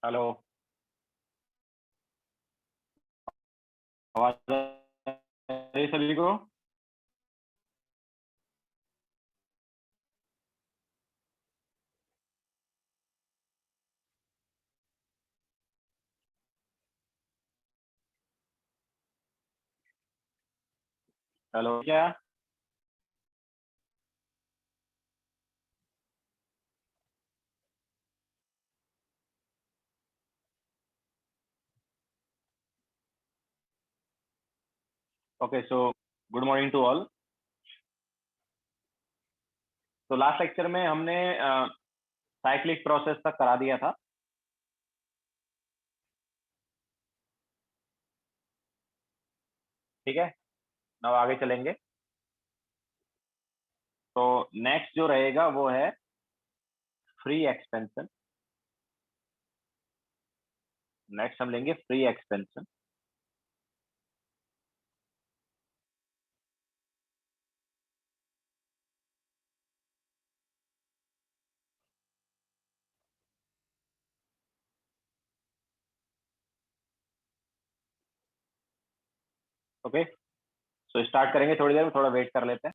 Hello. आवाज आ रही है सभी को? हेलो क्या? Okay, so good morning to all. तो लास्ट लेक्चर में हमने साइक्लिक प्रोसेस तक करा दिया था। ठीक है, अब आगे चलेंगे। तो नेक्स्ट जो रहेगा वो है फ्री एक्सपेंशन। नेक्स्ट हम लेंगे free expansion. Okay, so start करेंगे थोड़ी देर में, थोड़ा वेट कर लेते हैं।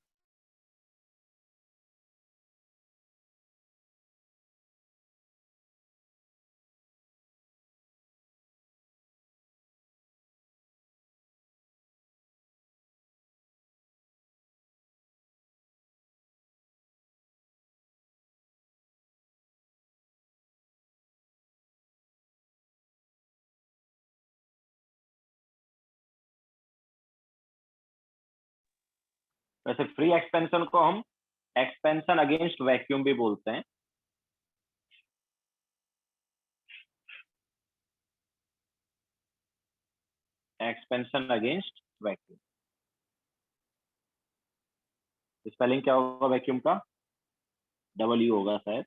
वैसे फ्री एक्सपेंशन को हम एक्सपेंशन अगेंस्ट वैक्यूम भी बोलते हैं। एक्सपेंशन अगेंस्ट वैक्यूम, स्पेलिंग क्या होगा वैक्यूम का? डबल यू होगा शायद,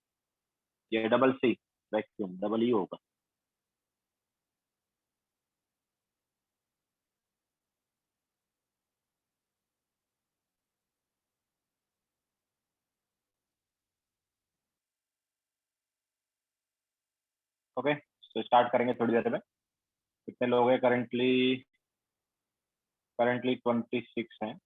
या double C. Vacuum double U होगा। ओके, तो स्टार्ट करेंगे थोड़ी देर में। कितने लोग हैं करंटली? करंटली 26 हैं।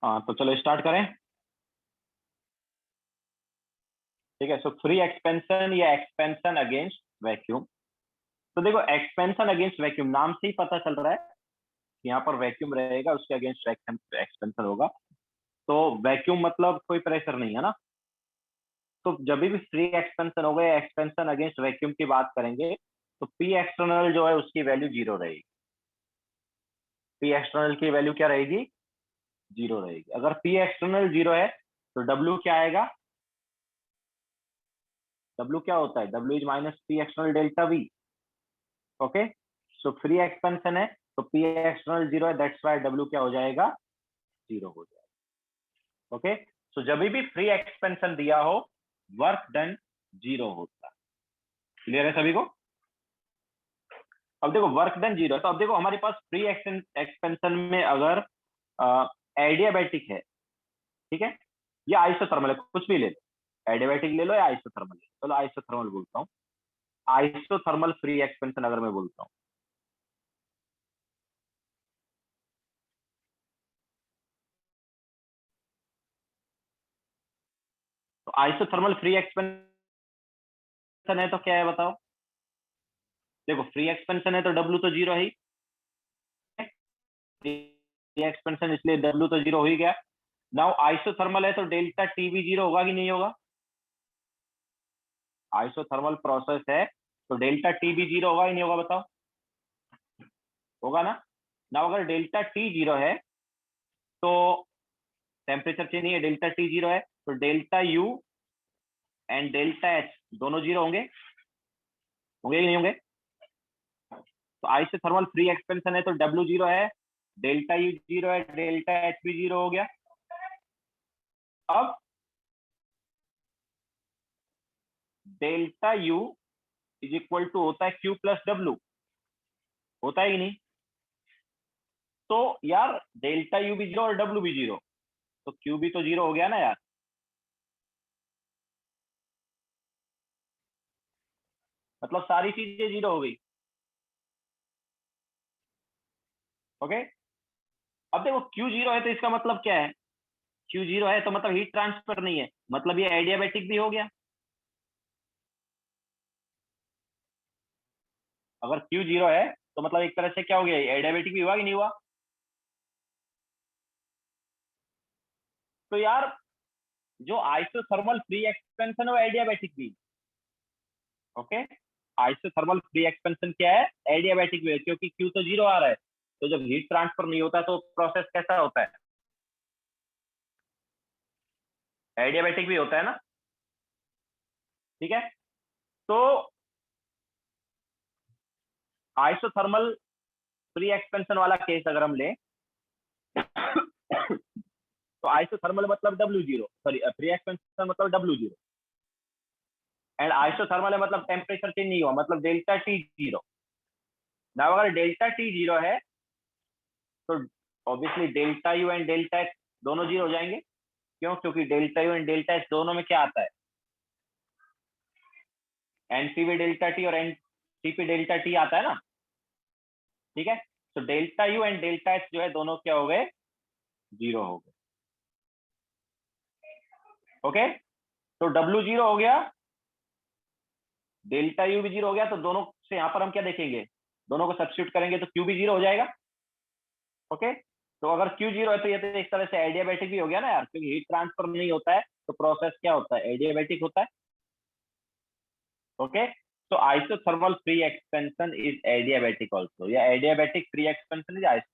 हाँ, तो चलो स्टार्ट करें। ठीक है, सो फ्री एक्सपेंशन या एक्सपेंशन अगेंस्ट वैक्यूम। तो देखो, एक्सपेंशन अगेंस्ट वैक्यूम नाम से ही पता चल रहा है कि यहाँ पर वैक्यूम रहेगा, उसके अगेंस्ट एक्सपेंशन होगा। तो वैक्यूम मतलब कोई प्रेशर नहीं है ना। तो जब भी फ्री एक्सपेंशन होगा या एक्सपेंशन अगेंस्ट वैक्यूम की बात करेंगे, तो पी एक्सटर्नल जो है उसकी वैल्यू जीरो रहेगी। पी एक्सटर्नल की वैल्यू क्या रहेगी? जीरो रहेगी। अगर पी एक्सटर्नल जीरो है तो डब्ल्यू क्या आएगा, डब्ल्यू क्या होता है, W is minus P external delta we. Okay, so free expansion है तो पी एक्सटर्नल जीरो है, दैट्स वाई डब्ल्यू क्या हो जाएगा, जीरो हो जाएगा। ओके, सो जब भी फ्री एक्सपेंशन दिया हो वर्क डन जीरो होता है। क्लियर है सभी को? अब देखो वर्क डन जीरो है, तो अब देखो हमारे पास फ्री एक्सपेंशन में अगर एडियाबैटिक है, ठीक है, या आइसोथर्मल है, कुछ भी ले लो, एडियाबैटिक ले लो या आइसोथर्मल ले लो, चलो आइसोथर्मल बोलता हूँ, आइसोथर्मल फ्री एक्सपेंशन अगर मैं बोलता हूँ, तो आइसोथर्मल फ्री एक्सपेंशन है तो क्या है बताओ? देखो फ्री एक्सपेंशन है तो डब्ल्यू तो जीरो ही, फ्री एक्सपेंशन इसलिए डब्ल्यू तो जीरो हो ही गया। नाउ आइसोथर्मल है तो डेल्टा टी भी जीरो होगा कि नहीं होगा? आइसोथर्मल प्रोसेस है तो डेल्टा टी भी जीरो होगा कि नहीं होगा बताओ? होगा ना। नाउ अगर डेल्टा टी जीरो है तो टेम्परेचर चेंज नहीं है, डेल्टा टी जीरो है तो delta U and delta H दोनों जीरो होंगे, होंगे कि नहीं होंगे? तो आइसोथर्मल फ्री एक्सपेंशन है तो डब्ल्यू जीरो है, डेल्टा यू जीरो है, डेल्टा एच भी जीरो हो गया। अब delta U is equal to होता है क्यू प्लस डब्ल्यू, होता है कि नहीं? तो यार डेल्टा यू भी जीरो और डब्ल्यू भी जीरो, तो क्यू भी तो जीरो हो गया ना यार। मतलब सारी चीजें जीरो हो गई। ओके, अब देखो क्यू जीरो है तो इसका मतलब क्या है, क्यू जीरो है तो मतलब हीट ट्रांसफर नहीं है, मतलब ये एडियाबैटिक भी हो गया। अगर क्यू जीरो है तो मतलब एक तरह से क्या हो गया, एडियाबैटिक भी हुआ कि नहीं हुआ? तो यार जो आइसोथर्मल फ्री एक्सपेंशन है वो एडियाबैटिक भी। ओके, आइसोथर्मल फ्री एक्सपेंशन क्या है, एडियाबैटिक भी है, क्योंकि क्यू तो जीरो आ रहा है, तो जब हीट ट्रांसफर नहीं होता तो प्रोसेस कैसा होता है, एडियाबैटिक भी होता है ना। ठीक है, तो आइसोथर्मल फ्री एक्सपेंशन वाला केस अगर हम लें तो आइसोथर्मल मतलब W zero, sorry free expansion मतलब डब्ल्यू जीरो, एंड आइसोथर्मल है मतलब टेम्परेचर चेंज नहीं हुआ, मतलब डेल्टा टी जीरो। ना अगर डेल्टा टी जीरो है तो obviously delta U and delta H दोनों जीरो हो जाएंगे। क्यों? क्योंकि delta U and delta H दोनों में क्या आता है, एनसीवी डेल्टा टी और एनसीपी डेल्टा टी आता है ना। ठीक है, तो delta U and delta H जो है दोनों क्या हो गए, जीरो हो गए। ओके, तो डब्ल्यू जीरो हो गया, डेल्टा यू भी जीरो हो गया, तो दोनों से यहां पर हम क्या देखेंगे, दोनों को सब्स्टिट्यूट करेंगे तो क्यू भी जीरो हो जाएगा। ओके, तो अगर क्यू जीरो है तो ये तो एक तरह से एडियाबैटिक भी हो गया ना यार, क्योंकि हीट ट्रांसफर नहीं होता है तो प्रोसेस क्या होता है, एडियाबैटिक होता है। ओके, तो isothermal free expansion is adiabatic also, या adiabatic free expansion is iso.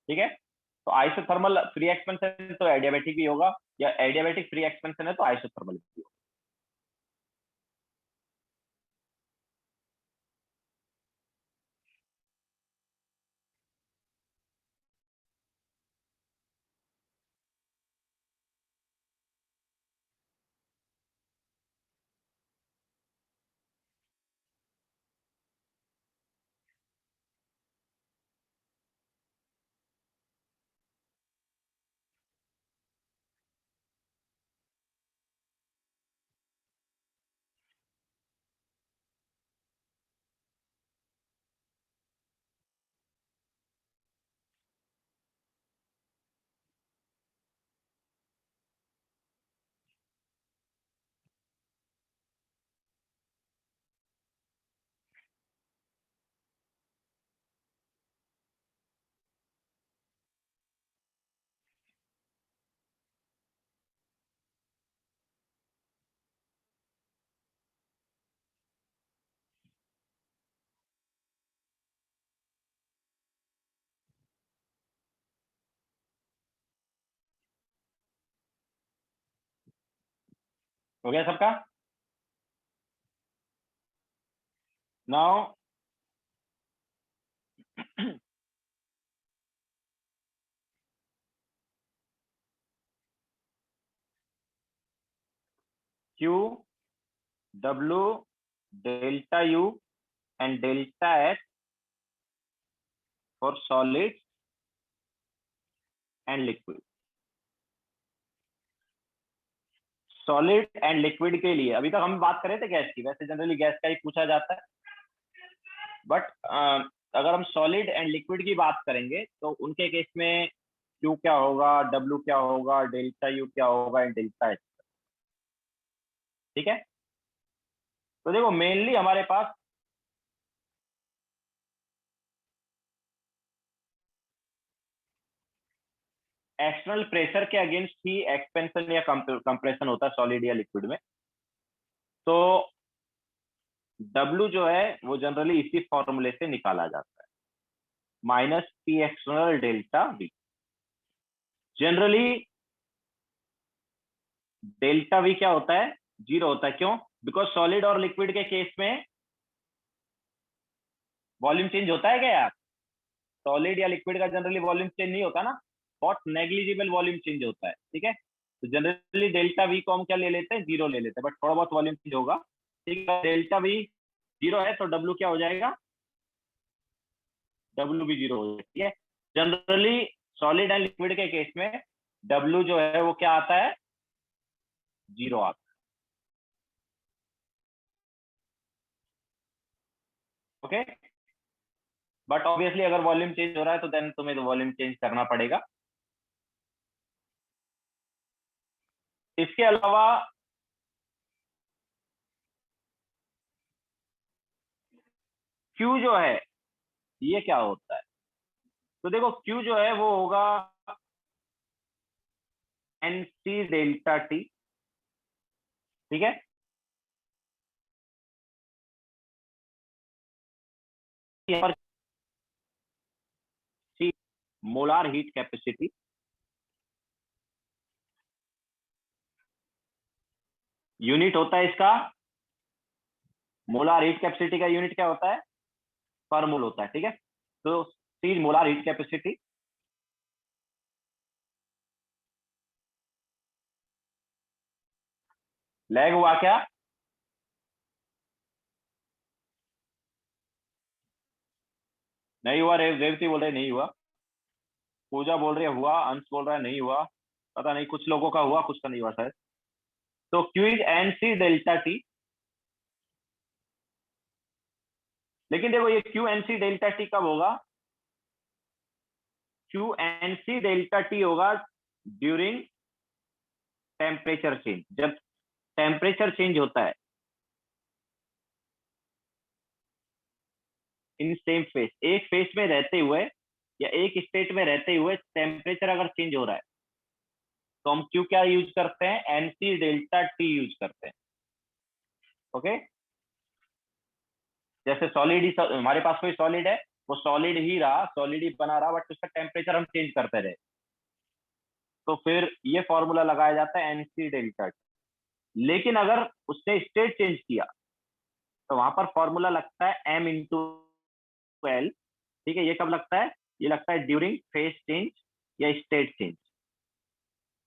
ठीक है, तो आइसोथर्मल फ्री एक्सपेंशन तो एडियाबैटिक भी होगा, या एडियाबैटिक फ्री एक्सपेंशन है तो आइसोथर्मल भी होगा। हो गया सबका? Now Q, W, delta U and delta H for solids and liquid. Solid and liquid के लिए अभी तक हम बात कर रहे थे गैस की, वैसे जनरली गैस का ही पूछा जाता है, बट अगर हम सॉलिड एंड लिक्विड की बात करेंगे तो उनके केस में Q क्या होगा, W क्या होगा, डेल्टा U क्या होगा एंड डेल्टा H। ठीक है, तो देखो मेनली हमारे पास एक्सटर्नल प्रेशर के अगेंस्ट ही एक्सपेंशन या कंप्रेशन होता है सॉलिड या लिक्विड में। तो W जो है वो जनरली इसी फॉर्मूले से निकाला जाता है, minus P external delta V। Generally delta V क्या होता है, 0 होता है। क्यों? बिकॉज सॉलिड और लिक्विड के केस में वॉल्यूम चेंज होता है क्या यार? सॉलिड या लिक्विड का जनरली वॉल्यूम चेंज नहीं होता ना, बहुत नेग्लिजिबल वॉल्यूम चेंज होता है। ठीक है, तो जनरली डेल्टा V को हम क्या ले लेते हैं, 0 ले लेते हैं, बट थोड़ा बहुत वॉल्यूम चेंज होगा। ठीक है, डेल्टा V 0 है तो W क्या हो जाएगा, W भी 0 हो जाएगा। ठीक है, जनरली सॉलिड एंड लिक्विड के केस में W जो है वो क्या आता है, 0 आता है। ओके, बट ऑब्वियसली अगर वॉल्यूम चेंज हो रहा है तो देन तुम्हें तो वॉल्यूम चेंज करना पड़ेगा। इसके अलावा Q जो है ये क्या होता है, तो देखो Q जो है वो होगा NC डेल्टा T। ठीक है, यहाँ पर C molar heat capacity, unit होता है इसका, मोलार हीट कैपेसिटी का यूनिट क्या होता है, पर मोल होता है। ठीक है, तो C molar heat capacity, lag हुआ क्या, नहीं हुआ, रेवती बोल रहे नहीं हुआ, पूजा बोल रही है हुआ, अंश बोल रहा है नहीं हुआ, पता नहीं कुछ लोगों का हुआ कुछ का नहीं हुआ शायद। तो Q is NC delta T, लेकिन देखो ये Q NC डेल्टा T कब होगा, Q NC डेल्टा T होगा ड्यूरिंग टेम्परेचर चेंज। जब टेम्परेचर चेंज होता है इन सेम फेस, एक फेस में रहते हुए या एक स्टेट में रहते हुए टेम्परेचर अगर चेंज हो रहा है तो हम Q क्या यूज करते हैं, NC डेल्टा T यूज करते हैं। ओके, जैसे सॉलिड ही हमारे पास कोई सॉलिड है, वो सॉलिड ही रहा, सॉलिड ही बना रहा, बट उसका टेम्परेचर हम चेंज करते रहे, तो फिर ये फॉर्मूला लगाया जाता है NC डेल्टा T। लेकिन अगर उसने स्टेट चेंज किया तो वहां पर फॉर्मूला लगता है M इंटू एल। ठीक है, ये कब लगता है, ये लगता है ड्यूरिंग फेज चेंज या स्टेट चेंज।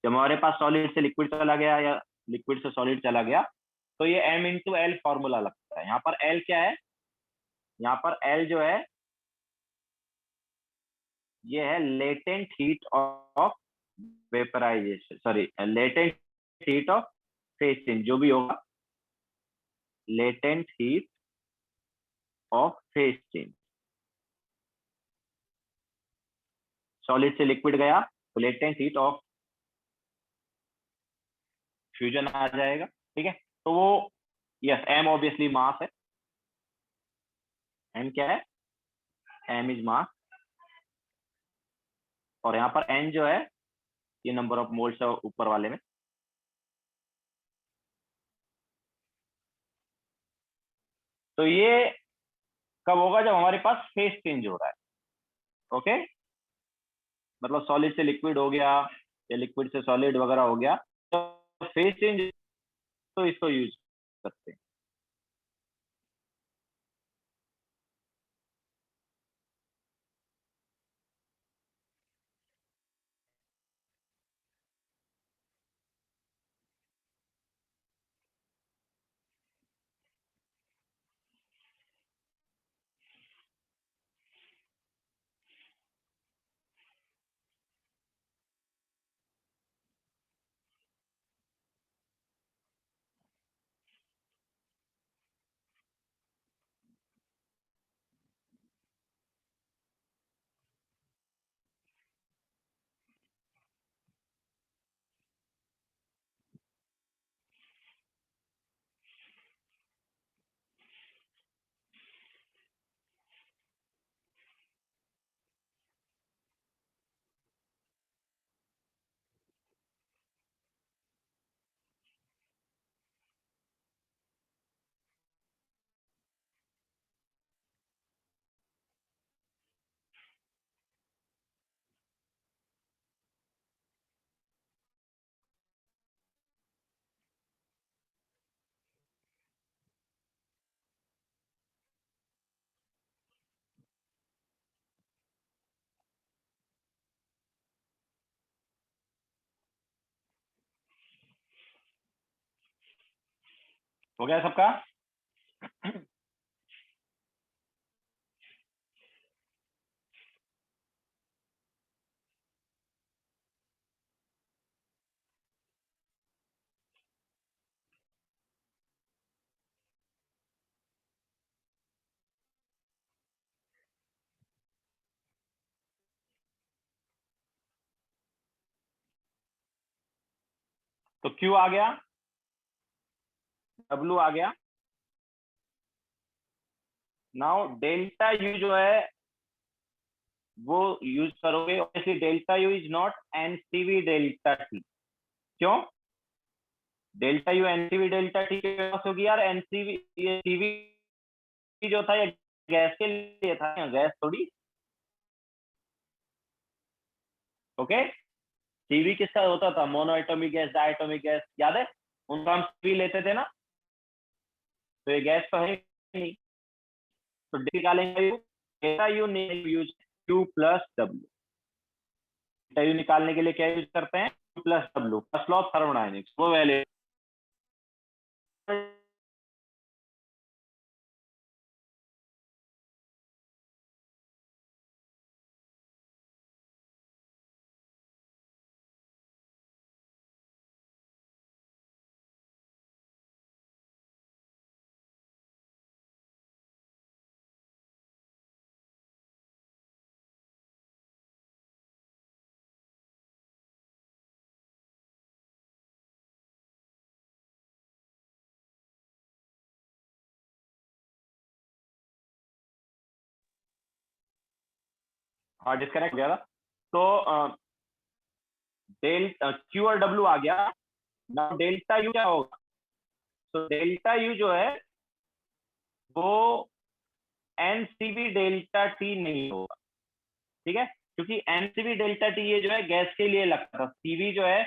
जब हमारे पास सॉलिड से लिक्विड चला गया या लिक्विड से सॉलिड चला गया तो ये M इंटू एल फॉर्मूला लगता है। यहाँ पर L क्या है, यहाँ पर L जो है ये है latent heat of vaporization, sorry latent heat of phase change, जो भी होगा latent heat of phase change. Solid से लिक्विड गया तो लेटेंट हीट ऑफ फ्यूजन आ जाएगा। ठीक है, तो वो यस M ऑब्वियसली मास है, M क्या है, M इज मास, और यहाँ पर N जो है ये नंबर ऑफ मोल्स है ऊपर वाले में। तो ये कब होगा, जब हमारे पास फेस चेंज हो रहा है। ओके, मतलब सॉलिड से लिक्विड हो गया या लिक्विड से सॉलिड वगैरह हो गया, तो फेस चेंज तो इसको यूज करते हैं। हो गया सबका? तो क्यू आ गया, डब्ल्यू आ गया। नाउ डेल्टा यू जो है वो यूज करोगे, obviously delta U is not N C V delta T. क्यों? Delta U N C V delta T के पास होगी यार। एनसीवी ये सीवी जो था ये गैस के लिए था, गैस थोड़ी। ओके, सीवी किसका होता था? Mono atomic gas, diatomic gas, याद है? उनका हम सीवी लेते थे ना। तो ये गैस तो है नहीं, तो निकालेंगे you. Delta U use Q plus W. Delta you निकालने के लिए क्या यूज करते हैं? Q plus W, first law of thermodynamics, वो वैल्यू। हाँ, डिस्कनेक्ट हो गया था। तो डेल क्यू और डब्ल्यू आ गया। नाउ डेल्टा यू क्या होगा? तो डेल्टा यू जो है वो एनसीवी डेल्टा टी नहीं होगा, ठीक है? क्योंकि एनसीवी डेल्टा टी ये जो है गैस के लिए लगता था। सीवी जो है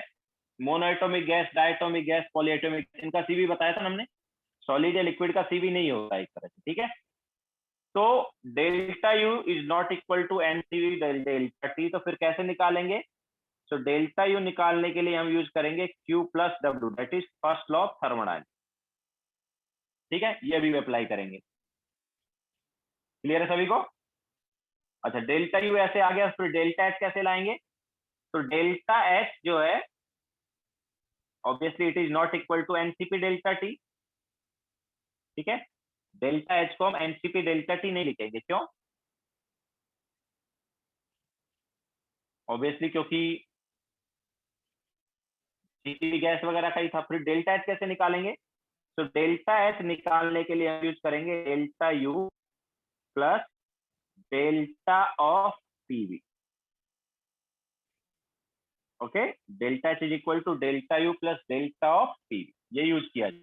monoatomic gas, diatomic gas, polyatomic, इनका सीवी बताया था ना हमने। सॉलिड या लिक्विड का सीवी नहीं होता एक तरह से, ठीक है? तो delta U is not equal to nCv delta T, तो फिर कैसे निकालेंगे? तो डेल्टा यू निकालने के लिए हम यूज करेंगे Q plus W, that is first law of thermodynamics. ठीक है, ये भी अप्लाई करेंगे। क्लियर है सभी को? अच्छा, डेल्टा यू ऐसे आ गया, फिर डेल्टा एच कैसे लाएंगे? तो डेल्टा एच जो है obviously it is not equal to nCp delta T, ठीक है? डेल्टा एच को हम एनसीपी डेल्टा टी नहीं लिखेंगे, क्यों? ऑब्वियसली क्योंकि सीपी गैस वगैरह का ही था। फिर डेल्टा एच कैसे निकालेंगे? तो डेल्टा एच निकालने के लिए हम यूज करेंगे delta U plus delta of PV. Okay, delta H is equal to delta U plus delta of PV, ये यूज किया जाए।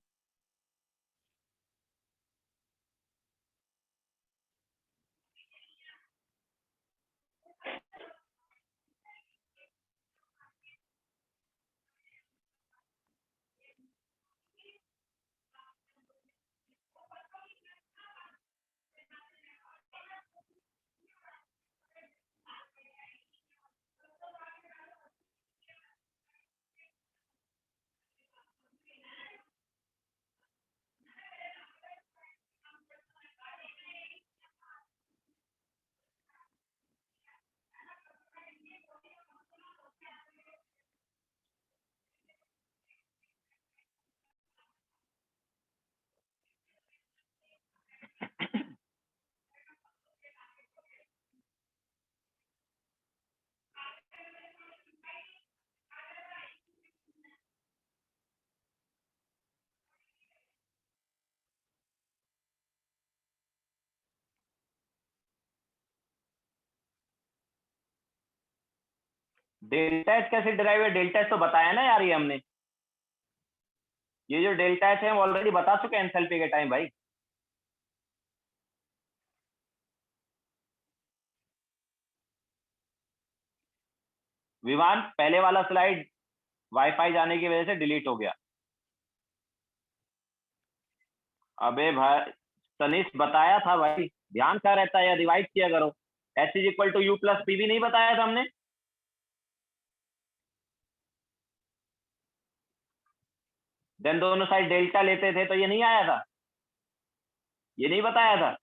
डेल्टा एच कैसे डिराइव है? डेल्टा एच तो बताया ना यार, ये हमने, ये जो डेल्टा एच है हम ऑलरेडी बता चुके हैं एंथैल्पी के टाइम भाई। विमान, पहले वाला स्लाइड वाईफाई जाने की वजह से डिलीट हो गया। अबे भाई तनिष बताया था भाई, ध्यान कहाँ रहता है यार, रिवाइज किया करो। H is equal to U plus PV नहीं बताया था हमने? देन दोनों साइड डेल्टा लेते थे तो ये नहीं आया था, ये नहीं बताया था?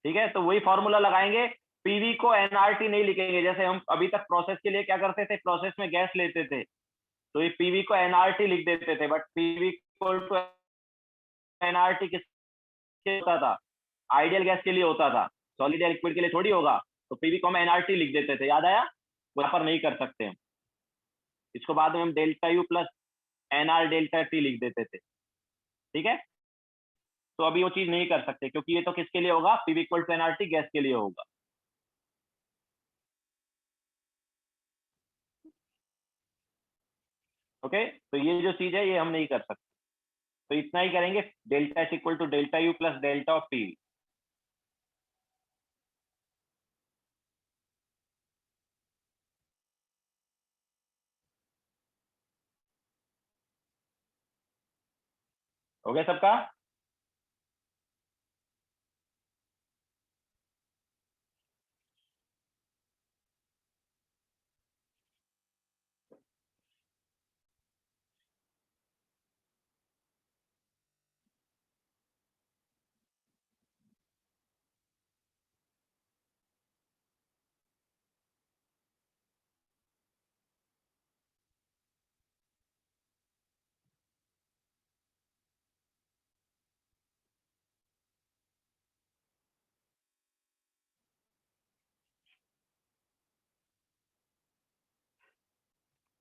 ठीक है, तो वही फॉर्मूला लगाएंगे। पीवी को एनआरटी नहीं लिखेंगे, जैसे हम अभी तक प्रोसेस के लिए क्या करते थे, प्रोसेस में गैस लेते थे तो ये पीवी को एनआरटी लिख देते थे, but PV equal to nRT किसके होता था? आइडियल गैस के लिए होता था, सॉलिड या लिक्विड के लिए थोड़ी होगा। तो पीवी को हम एनआरटी लिख देते थे, याद आया? वहां पर नहीं कर सकते हम इसको, बाद में हम delta U plus nR delta T लिख देते थे। ठीक है, तो अभी वो चीज नहीं कर सकते क्योंकि ये तो किसके लिए होगा, PV equal to nRT gas के लिए होगा। ओके, तो ये जो चीज है ये हम नहीं कर सकते, तो इतना ही करेंगे, delta H equal to delta U plus delta of PV. हो गया सबका?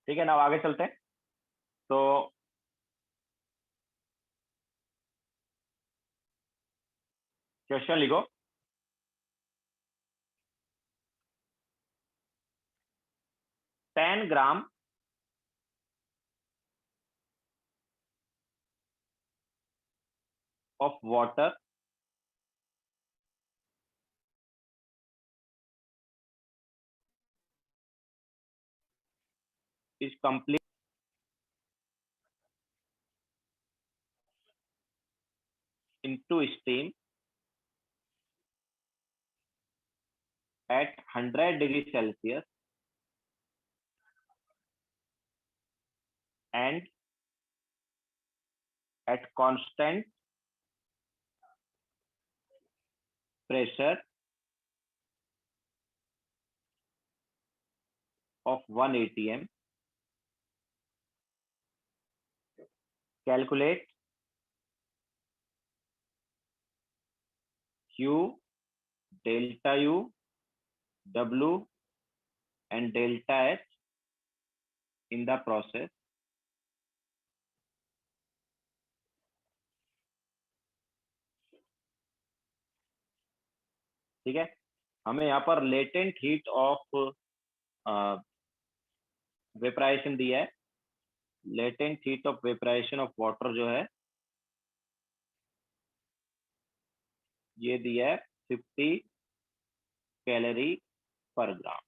ठीक है ना, अब आगे चलते हैं। तो क्वेश्चन लिखो। 10 ग्राम of water is complete into steam at 100 degree Celsius and at constant pressure of 1 atm. Calculate Q, delta U, W and delta H in the process. ठीक है, हमें यहाँ पर लेटेंट हीट ऑफ वेपराइजेशन दिया है। Latent heat of vaporization of water जो है ये दिया है 50 कैलोरी पर ग्राम।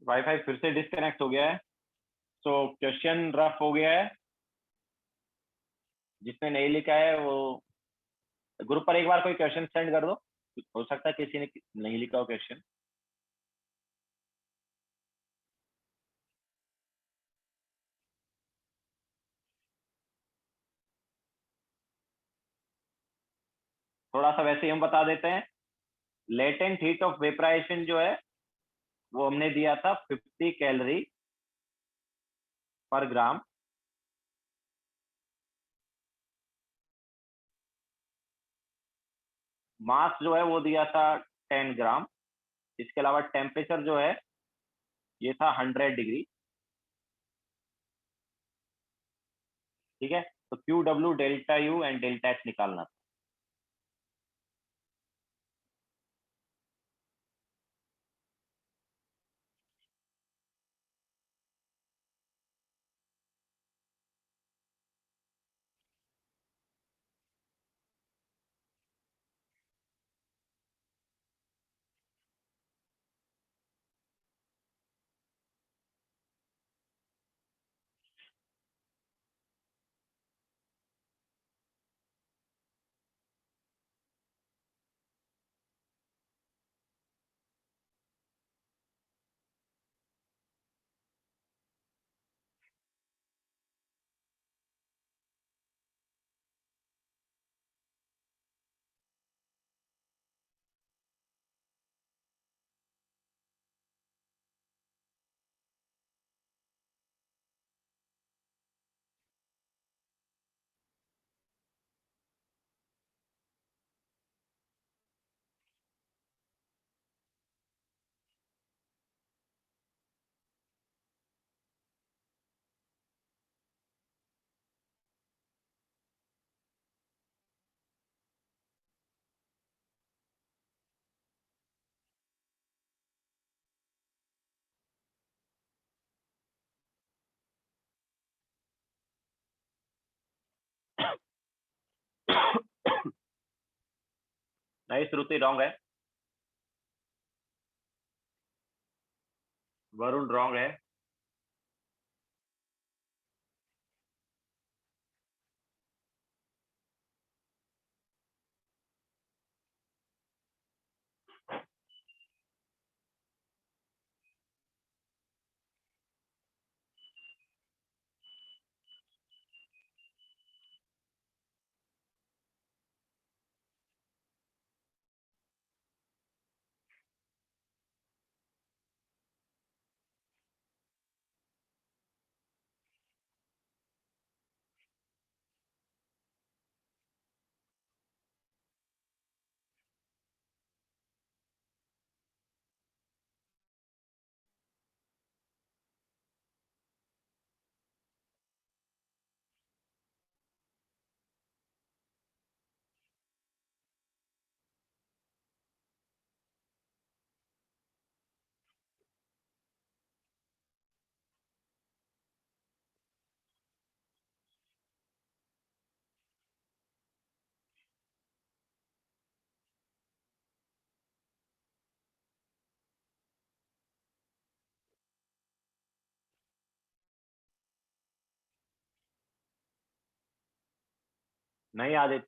वाईफाई फिर से डिस्कनेक्ट हो गया है। तो क्वेश्चन रफ हो गया है। जिसने नहीं लिखा है वो ग्रुप पर एक बार कोई क्वेश्चन सेंड कर दो। हो सकता है किसी ने नहीं लिखा हो क्वेश्चन। थोड़ा सा वैसे ही हम बता देते हैं। लेटेंट हीट ऑफ वेपराइजेशन जो है वो हमने दिया था 50 कैलोरी पर ग्राम। मास जो है वो दिया था 10 ग्राम। इसके अलावा टेम्परेचर जो है ये था 100 डिग्री। ठीक है। तो Q W delta U and delta H निकालना था। नहीं, श्रुति रॉन्ग है। वरुण रॉन्ग है। नहीं आदित्य।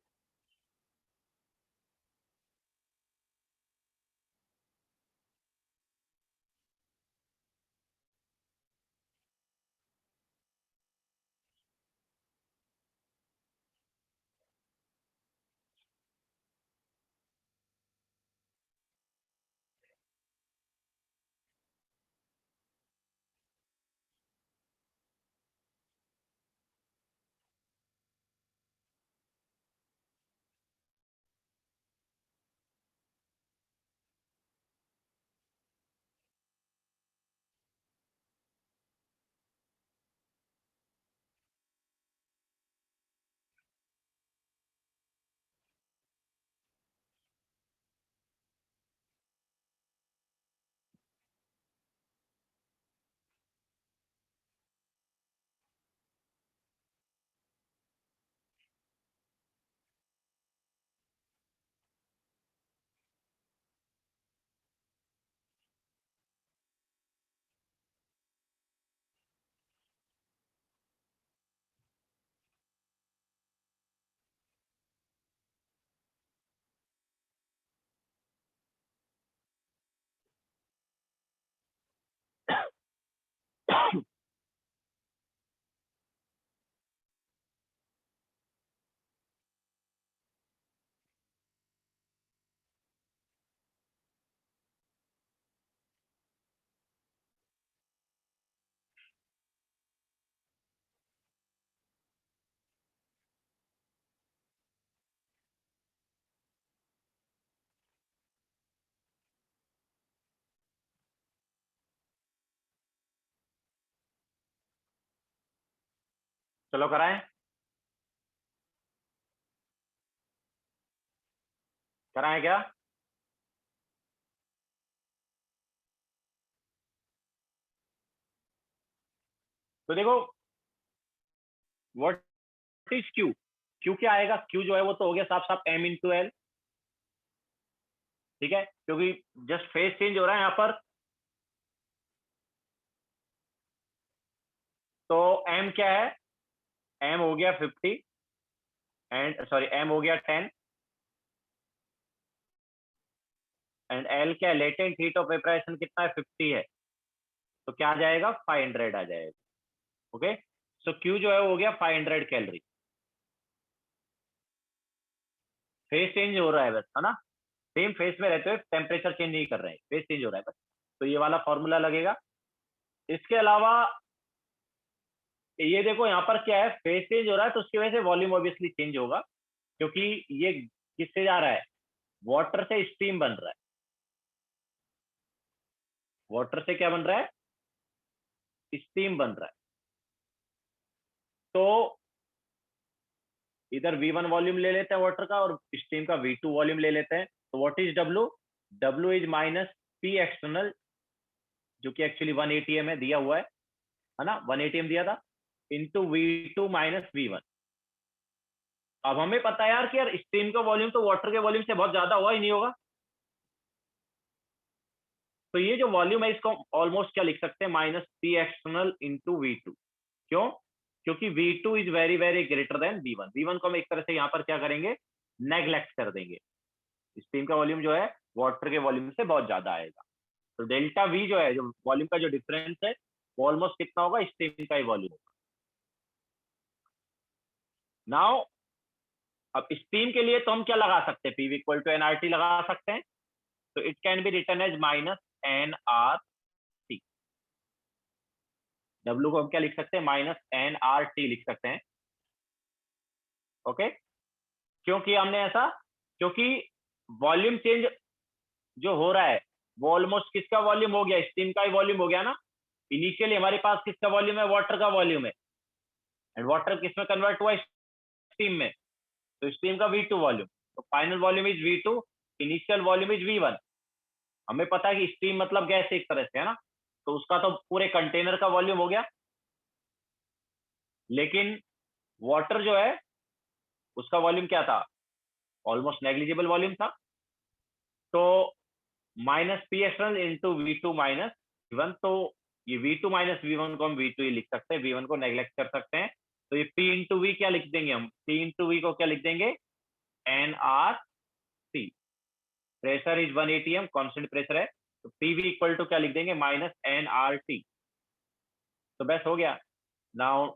चलो कराएं, कराएं क्या? तो देखो, व्हाट इज क्यू? क्यू क्या आएगा? क्यू जो है वो तो हो गया साफ साफ एम इंटू एल, ठीक है, क्योंकि जस्ट फेज चेंज हो रहा है यहाँ पर। तो एम क्या है? एम हो गया 50 एंड सॉरी एम हो गया 10 एंड एल क्या है? लेटेंट हीट ऑफ वेपराइजेशन कितना है? 50 है, तो क्या आ जाएगा? 500 आ जाएगा। ओके, सो क्यू जो है वो हो गया 500 कैलोरी। फेज चेंज हो रहा है बस, है ना, सेम फेज में रहते हुए टेम्परेचर चेंज नहीं कर रहे हैं, फेज चेंज हो रहा है बस। तो ये वाला फॉर्मूला लगेगा। इसके अलावा ये देखो यहाँ पर क्या है, फेज चेंज हो रहा है तो उसकी वजह से वॉल्यूम ऑब्वियसली चेंज होगा, क्योंकि ये किससे जा रहा है? वाटर से स्टीम बन रहा है। वाटर से क्या बन रहा है? स्टीम बन रहा है। तो इधर V1 वॉल्यूम ले लेते हैं वाटर का और स्टीम का V2 वॉल्यूम ले लेते हैं। तो what is W? W is minus P external, जो कि एक्चुअली 1 ATM है, दिया हुआ है ना, 1 ATM दिया था, इंटू V2 माइनस V1। अब हमें पता है यार कि यार स्टीम का वॉल्यूम तो वाटर के वॉल्यूम से बहुत ज्यादा हुआ ही नहीं होगा, तो ये जो वॉल्यूम है इसको ऑलमोस्ट क्या लिख सकते हैं? Minus P external into V2। क्यों? क्योंकि V2 is very very greater than V1। V1 को हम एक तरह से यहाँ पर क्या करेंगे? नेग्लेक्ट कर देंगे। स्टीम का वॉल्यूम जो है वाटर के वॉल्यूम से बहुत ज्यादा आएगा। तो डेल्टा V जो है, जो वॉल्यूम का जो डिफरेंस है, वो ऑलमोस्ट कितना होगा? स्टीम का ही वॉल्यूम होगा। नाउ अब स्टीम के लिए तो हम क्या लगा सकते हैं? PV इक्वल टू NRT लगा सकते हैं। तो it can be written as minus NRT। W को हम क्या लिख सकते हैं? माइनस NRT लिख सकते हैं। ओके, क्यों किया हमने ऐसा? क्योंकि वॉल्यूम चेंज जो हो रहा है वो ऑलमोस्ट किसका वॉल्यूम हो गया? स्टीम का ही वॉल्यूम हो गया ना। इनिशियली हमारे पास किसका वॉल्यूम है? वाटर का वॉल्यूम है, एंड वाटर किस में कन्वर्ट हुआ? स्टीम में। तो स्टीम का V2 वॉल्यूम, तो final volume is V2, initial volume is V1। हमें पता है कि स्टीम मतलब गैस एक तरह से, है ना, तो उसका तो पूरे कंटेनर का वॉल्यूम हो गया। लेकिन वाटर जो है उसका वॉल्यूम क्या था? ऑलमोस्ट नेग्लिजिबल वॉल्यूम था। तो minus P external into V2 minus V1। तो ये V2 माइनस V1 को हम V2 ही लिख सकते हैं, V1 को नेग्लेक्ट कर सकते हैं। तो ये P इंटू V क्या लिख देंगे हम? P इंटू V को क्या लिख देंगे? NRC। Pressure is 1 ATM, constant pressure है, तो PV इक्वल टू क्या लिख देंगे? Minus NRT। तो बस हो गया। नाउ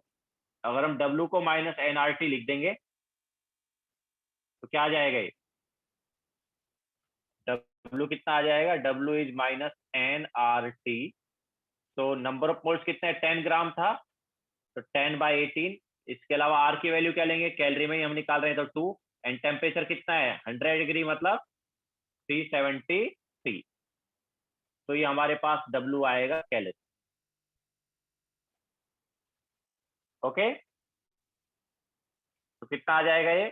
अगर हम W को माइनस NRT लिख देंगे तो क्या आ जाएगा? ये W कितना आ जाएगा? W is minus NRT। तो नंबर ऑफ मोल्स कितने? 10 ग्राम था, तो 10/18। इसके अलावा R की वैल्यू क्या लेंगे? कैलोरी में ही हम निकाल रहे हैं, तो 2। एंड टेम्परेचर कितना है? 100 डिग्री, मतलब 373। तो ये हमारे पास W आएगा कैलोरी। ओके, तो कितना आ जाएगा ये?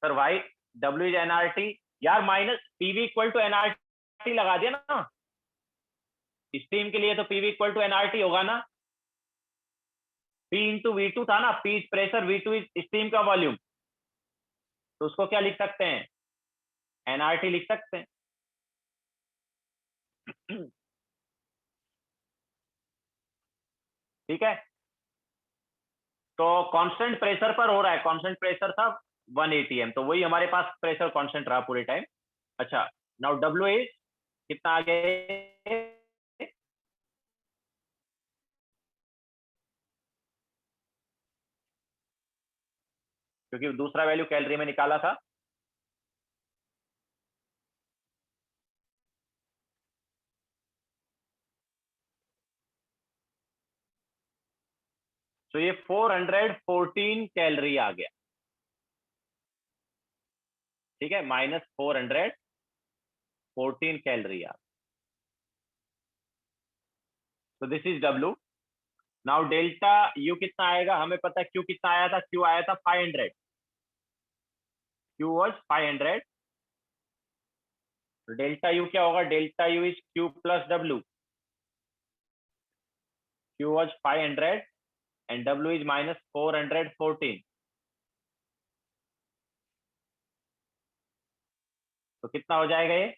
Sir Y W is NRT। यार minus PV equal to NRT लगा दिया ना, स्टीम के लिए तो PV इक्वल टू NRT होगा ना। P इंटू V2 था ना, P is pressure, V2 is steam का वॉल्यूम, तो उसको क्या लिख सकते हैं? NRT लिख सकते हैं। ठीक है, तो कांस्टेंट प्रेशर पर हो रहा है, कांस्टेंट प्रेशर था 1 ATM, तो वही हमारे पास प्रेशर कांस्टेंट रहा पूरे टाइम। अच्छा, नाउ W इज कितना आ गया? क्योंकि दूसरा वैल्यू कैलोरी में निकाला था। तो ये 414 कैलोरी आ गया, ठीक है, -414 कैलोरी आ। तो this is W. Now delta U कितना आएगा, हमें पता है क्यू कितना आया था, क्यू आया था 500, क्यू वॉज 500। तो डेल्टा यू क्या होगा, delta U is Q plus W. Q was 500 and W is -414। तो कितना हो जाएगा ये,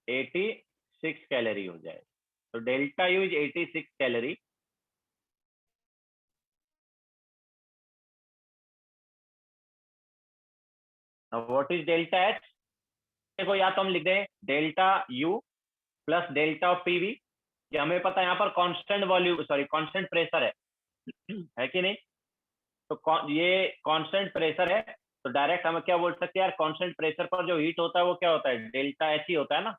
एटी सिक्स कैलोरी हो जाए। तो delta U is 86 calorie. What is delta H, देखो या तो हम लिख दें delta U plus delta of PV, कि हमें पता है यहाँ पर constant volume, sorry constant pressure है कि नहीं। तो ये कांस्टेंट प्रेशर है, तो डायरेक्ट हम क्या बोल सकते हैं यार, कांस्टेंट प्रेशर पर जो हीट होता है वो क्या होता है, डेल्टा एच ही होता है ना।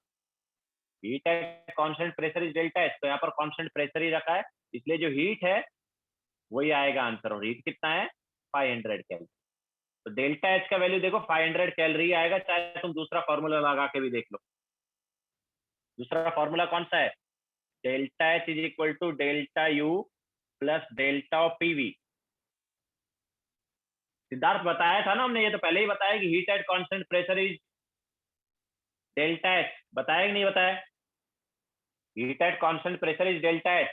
हीट है constant pressure is delta H, तो यहाँ पर कांस्टेंट प्रेशर ही रखा है, इसलिए जो हीट है वही आएगा आंसर। और हीट कितना है, 500 कैलोरी। तो डेल्टा एच का वैल्यू देखो 500 कैलोरी आएगा, चाहे तुम दूसरा फॉर्मूला लगा के भी देख लो। दूसरा फॉर्मूला कौन सा है, delta H is equal to delta U plus delta of PV. Siddharth बताया था ना हमने, ये तो पहले ही बताया कि heat at constant pressure is delta H, बताया कि नहीं बताया। Heat at constant pressure is delta H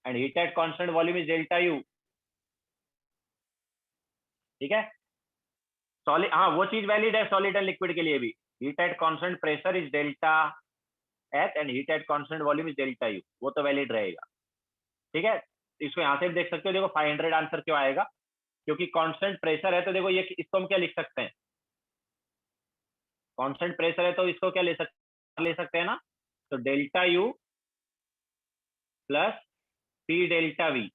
and heat at constant volume is delta you, ठीक है। सॉलिड, हाँ वो चीज वैलिड है सॉलिड एंड लिक्विड के लिए भी। Heat at constant pressure is delta H and heat at constant volume is delta you, वो तो वैलिड रहेगा, ठीक है। इसको यहाँ से भी देख सकते हो, देखो 500 आंसर क्यों आएगा, क्योंकि कांस्टेंट प्रेशर है। तो देखो ये, इसको हम क्या लिख सकते हैं, कांस्टेंट प्रेशर है तो इसको क्या ले सकते हैं ना, तो delta U plus P delta we,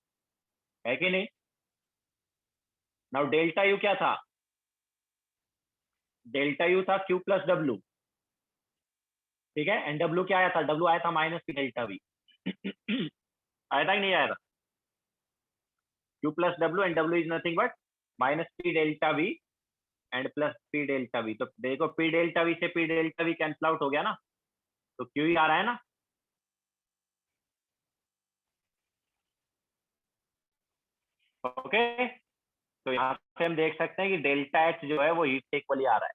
है कि नहीं। नाउ डेल्टा यू क्या था, डेल्टा यू था क्यू प्लस डब्ल्यू, ठीक है। एंड डब्ल्यू क्या आया था, डब्ल्यू आया था माइनस पी डेल्टा वी। आया था कि नहीं आया था, Q plus W and W is nothing but minus P delta we and plus P delta we. तो देखो पी डेल्टा वी से P delta we cancel out हो गया ना, तो क्यू ही आ रहा है ना। ओके, तो यहाँ से हम देख सकते हैं कि डेल्टा एच जो है वो हीट इक्वली आ रहा है।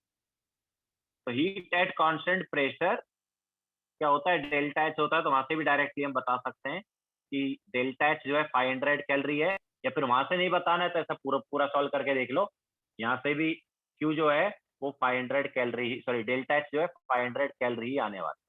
तो हीट एट कांस्टेंट प्रेशर क्या होता है, डेल्टा एच होता है। तो वहां से भी डायरेक्टली हम बता सकते हैं कि डेल्टा एच जो है 500 कैलोरी है, या फिर वहां से नहीं बताना है तो ऐसा पूरा पूरा सॉल्व करके देख लो। यहाँ से भी क्यू जो है वो 500 कैलोरी, सॉरी डेल्टा एच जो है 500 कैलोरी ही आने वाला है।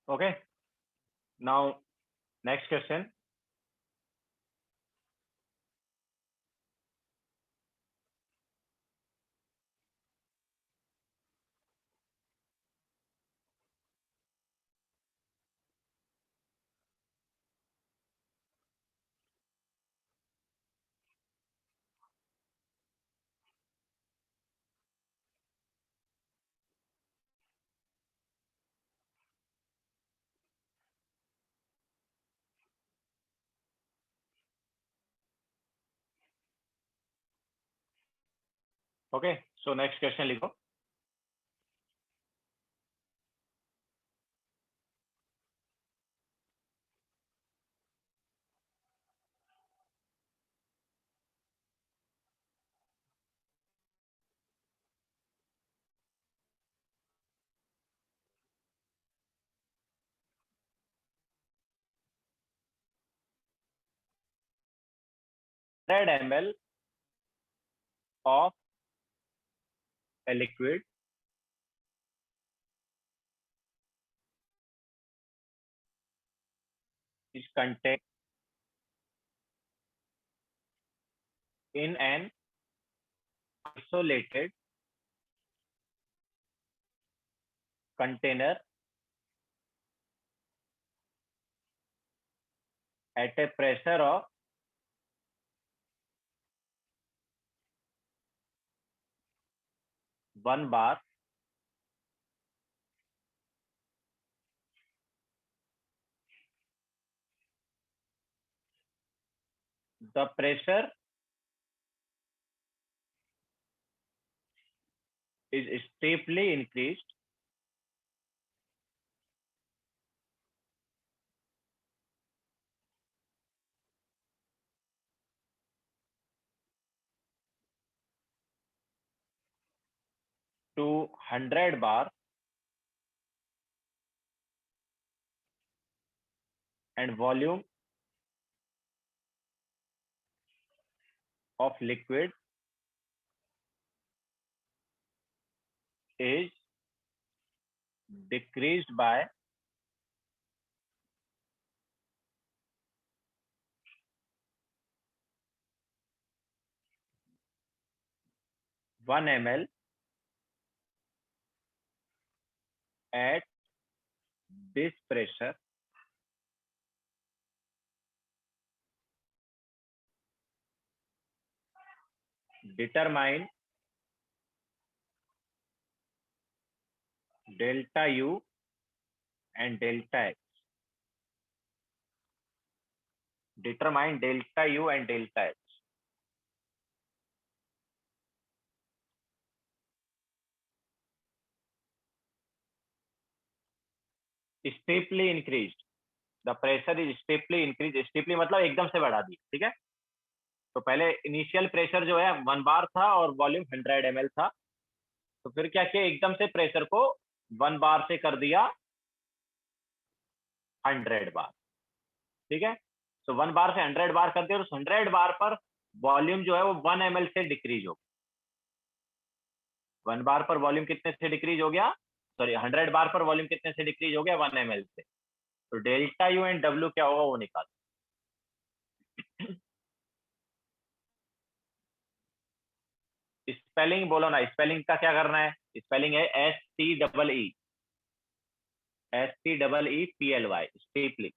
Okay, now next question. Okay, so next question लिखो. Red ml of a liquid is contained in an isolated container at a pressure of 1 bar the pressure is steeply increased to 100 bar and volume of liquid is decreased by 1 ml at this pressure. Determine delta U and delta H. Determine delta U and delta H. Steeply increased. The pressure is steeply increased. Steeply मतलब एकदम से बढ़ा दी. ठीक है. तो पहले initial pressure जो है 1 बार था और वॉल्यूम 100 ml था. तो फिर क्या किया, एकदम से प्रेशर को 1 बार से कर दिया 100 बार. ठीक है. तो 1 बार से 100 बार कर दिया, तो 100 बार पर वॉल्यूम जो है वो 1 ml से डिक्रीज हो गया. 1 बार पर वॉल्यूम कितने से डिक्रीज हो गया, सॉरी 100 बार पर वॉल्यूम कितने से डिक्रीज हो गया, 1 ml से. तो डेल्टा यू एंड डब्ल्यू क्या होगा वो निकाल. स्पेलिंग बोलो ना, स्पेलिंग का क्या करना है. स्पेलिंग है STEE स्टीपली.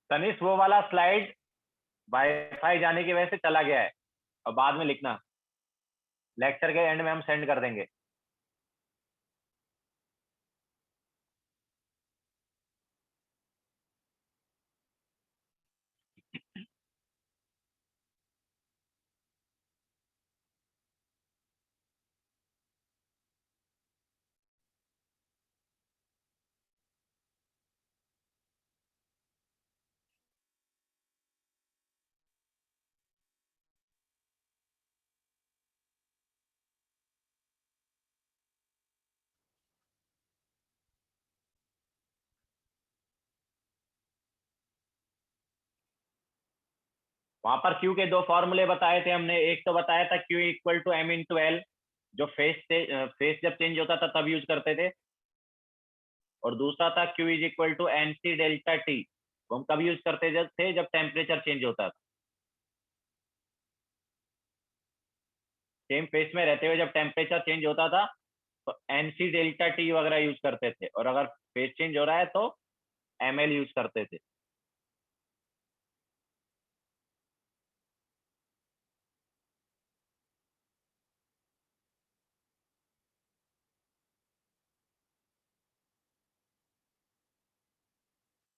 तनिष वो वाला स्लाइड वाईफाई जाने की वजह से चला गया है, और बाद में लिखना, लेक्चर के एंड में हम सेंड कर देंगे। वहां पर क्यू के दो फॉर्मूले बताए थे हमने, एक तो बताया था Q equal to M into L, जो फेस से फेस जब चेंज होता था तब यूज करते थे, और दूसरा था Q is equal to N C delta T, वो हम कब यूज करते थे, जब टेम्परेचर चेंज होता था, सेम फेस में रहते हुए जब टेम्परेचर चेंज होता था तो एन सी डेल्टा टी वगैरह यूज करते थे, और अगर फेस चेंज हो रहा है तो एम एल यूज करते थे।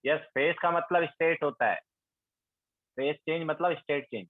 यस, फेस का मतलब स्टेट होता है, फेस चेंज मतलब स्टेट चेंज।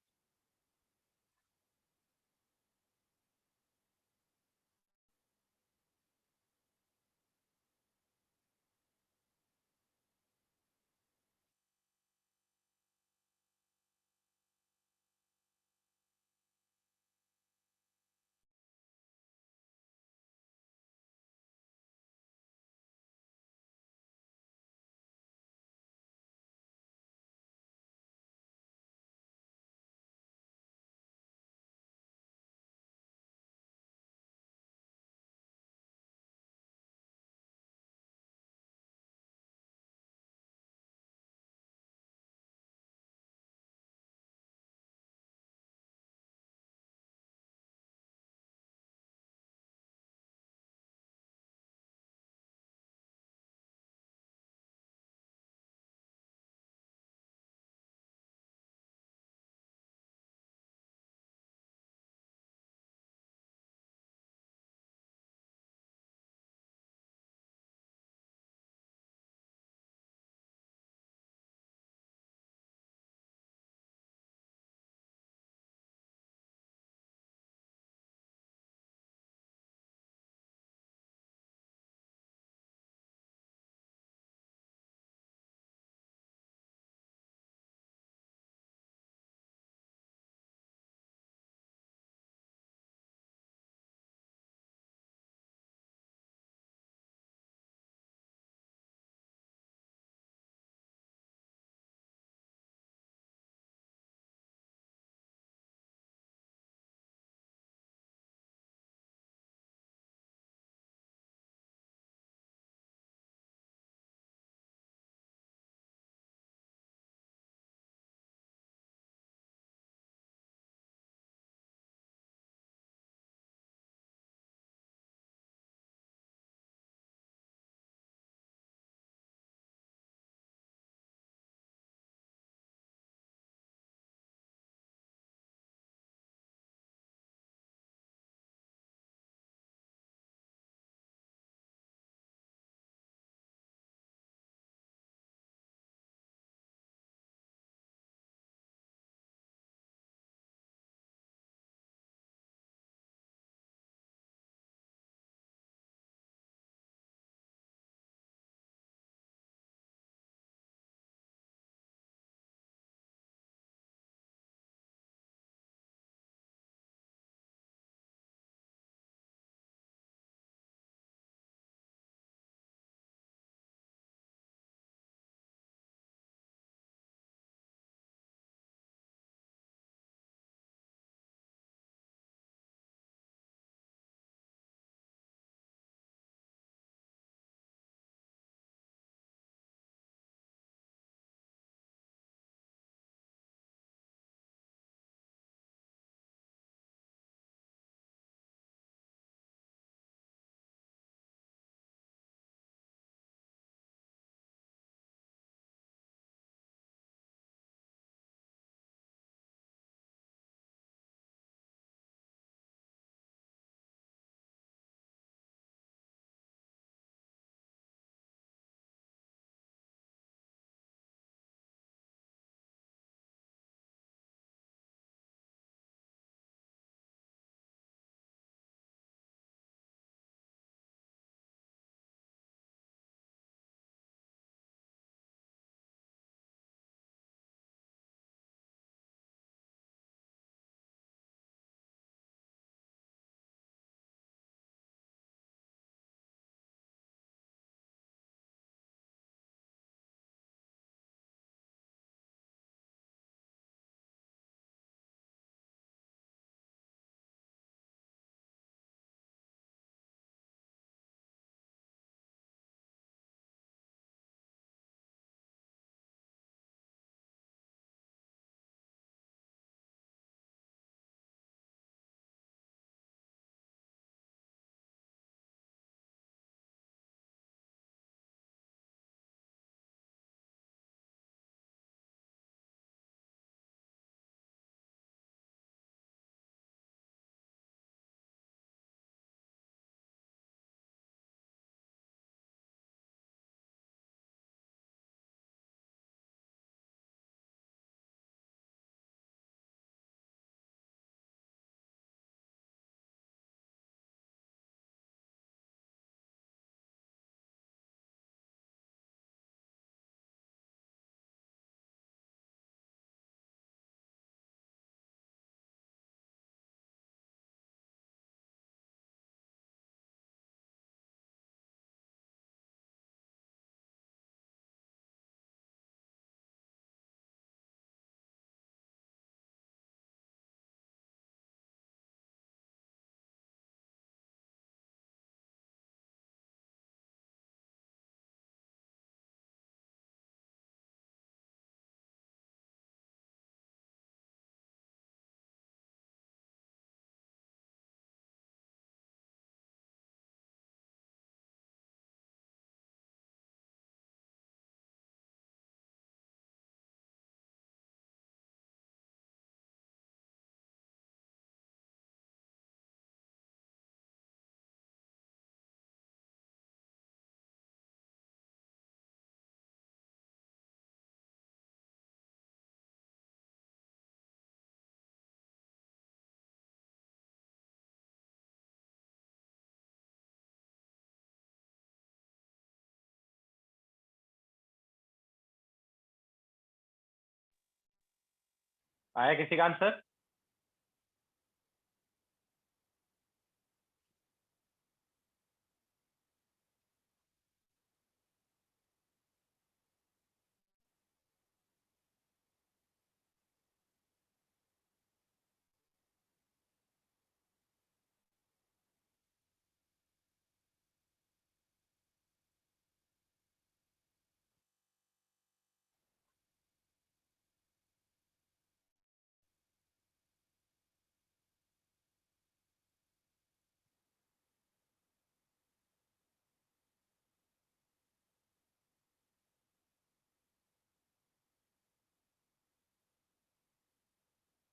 आया किसी का आंसर?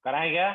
कराए क्या?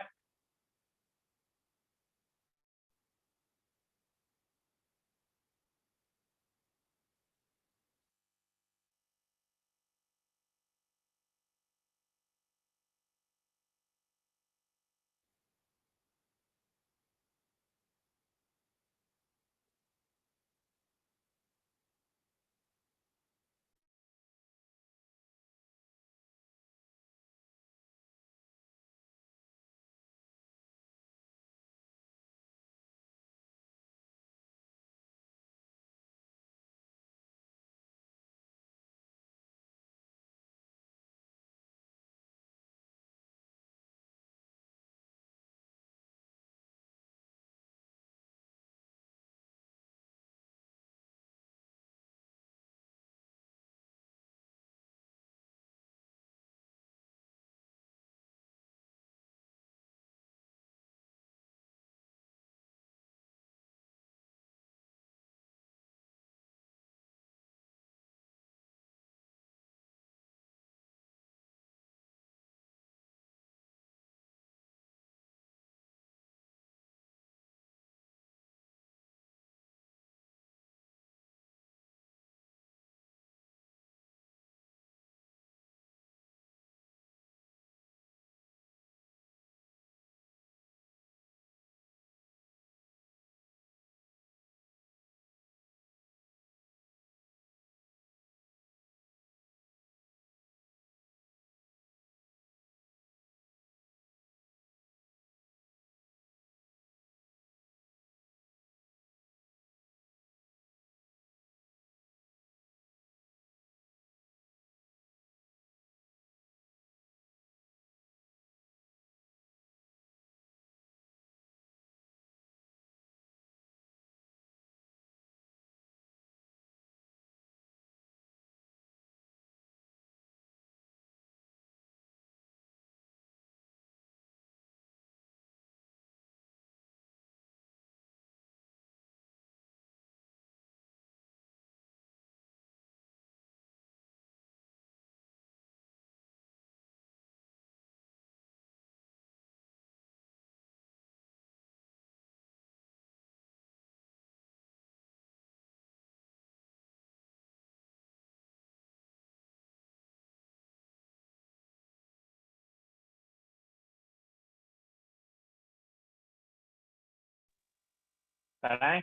कराए?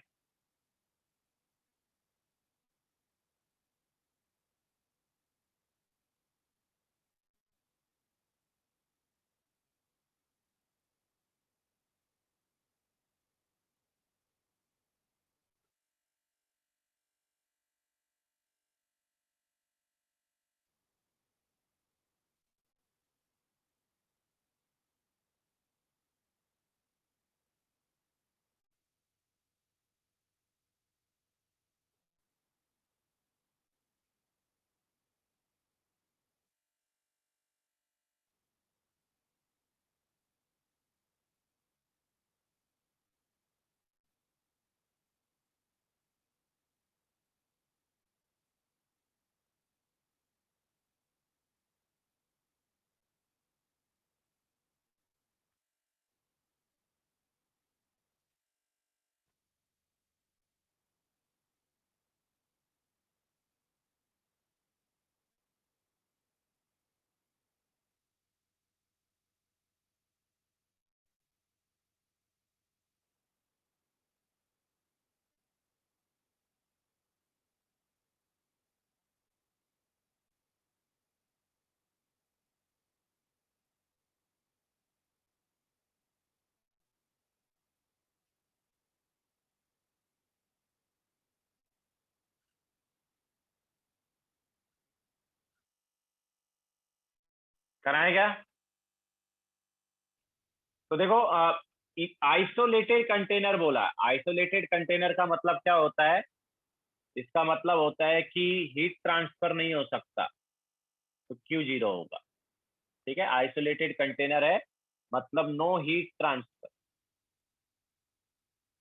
कराएं क्या? तो देखो आइसोलेटेड कंटेनर बोला। आइसोलेटेड कंटेनर का मतलब क्या होता है? इसका मतलब होता है कि हीट ट्रांसफर नहीं हो सकता, तो क्यू जीरो होगा। ठीक है, आइसोलेटेड कंटेनर है मतलब नो हीट ट्रांसफर।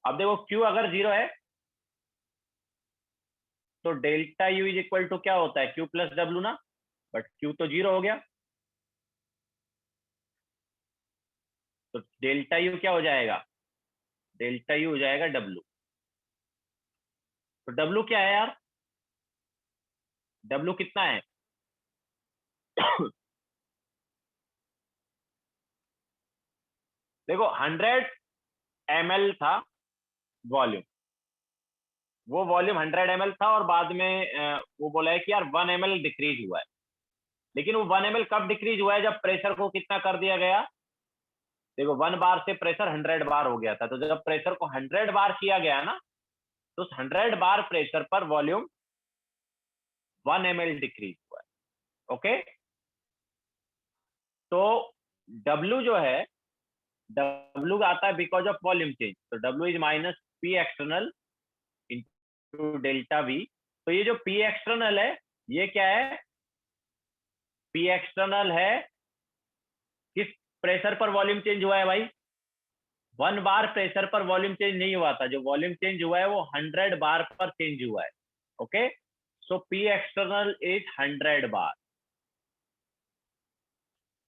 अब देखो क्यू अगर जीरो है तो delta U is equal to क्या होता है? क्यू प्लस डब्ल्यू ना, बट क्यू तो जीरो हो गया, तो डेल्टा यू क्या हो जाएगा? डेल्टा यू हो जाएगा डब्ल्यू। तो डब्ल्यू क्या है यार? डब्ल्यू कितना है? देखो 100 ml था वॉल्यूम, वो वॉल्यूम 100 ml था और बाद में वो बोला है कि यार 1 ml डिक्रीज हुआ है। लेकिन वो 1 ml कब डिक्रीज हुआ है? जब प्रेशर को कितना कर दिया गया? देखो 1 बार से प्रेशर 100 बार हो गया था, तो जब प्रेशर को 100 बार किया गया ना, तो उस 100 बार प्रेशर पर वॉल्यूम 1 ml डिक्रीज हुआ है। ओके, तो W जो है, W आता है बिकॉज ऑफ वॉल्यूम चेंज, तो W is minus P external into delta we. तो ये जो पी एक्सटर्नल है ये क्या है? पी एक्सटर्नल है किस प्रेशर पर वॉल्यूम चेंज हुआ है भाई? 1 बार प्रेशर पर वॉल्यूम चेंज नहीं हुआ था, जो वॉल्यूम चेंज हुआ है वो 100 बार पर चेंज हुआ है। Okay, so P external is 100 बार।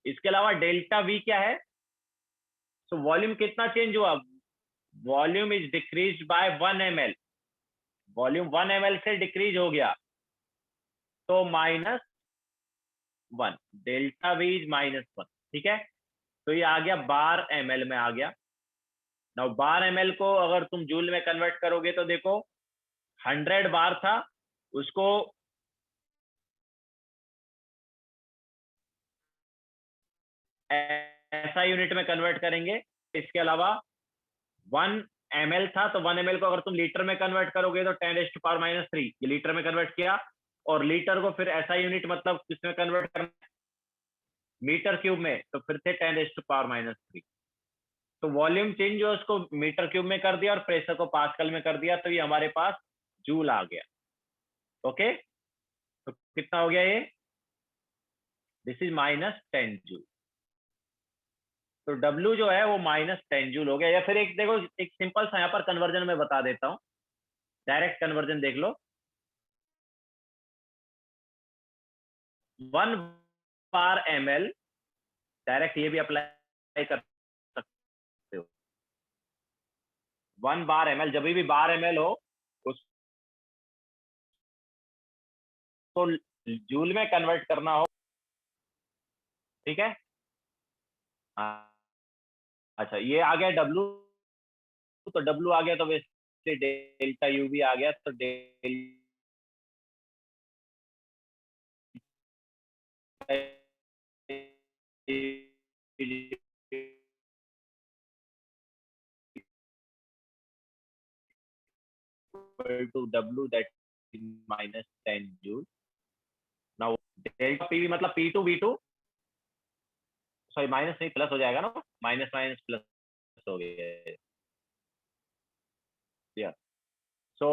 इसके अलावा डेल्टा वी क्या है? सो वॉल्यूम कितना चेंज हुआ? Volume is decrease by 1 ml। Volume 1 ml से डिक्रीज हो गया, तो -1, डेल्टा वी इज -1। ठीक है, तो ये आ गया बार ml में आ गया। नाउ बार ml को अगर तुम जूल में कन्वर्ट करोगे तो देखो 100 बार था, उसको ऐसा यूनिट में कन्वर्ट करेंगे। इसके अलावा 1 ml था, तो 1 ml को अगर तुम लीटर में कन्वर्ट करोगे तो 10⁻³ ये लीटर में कन्वर्ट किया, और लीटर को फिर ऐसा यूनिट मतलब किसमें कन्वर्ट करना? मीटर क्यूब में, तो फिर से 10⁻³ तो वॉल्यूम चेंज जो उसको मीटर क्यूब में कर दिया और प्रेशर को पास्कल में कर दिया, तो ये हमारे पास जूल आ गया। ओके, तो कितना हो गया ये? This is -10 joule. तो W जो है वो -10 जूल हो गया। या फिर एक देखो, एक सिंपल सा यहाँ पर कन्वर्जन में बता देता हूँ, डायरेक्ट कन्वर्जन देख लो। 1 बार ml, डायरेक्ट ये भी अप्लाई कर सकते हो। 1 बार ml, जब भी बार ml हो उसको जूल में कन्वर्ट करना हो। ठीक है, हाँ, अच्छा ये आ गया W, तो W आ गया तो वैसे डेल्टा U भी आ गया, तो delta to W, that is -10 joule. Now delta PV मतलब P2V2, सॉरी माइनस नहीं प्लस हो जाएगा ना, माइनस माइनस प्लस हो गया। या सो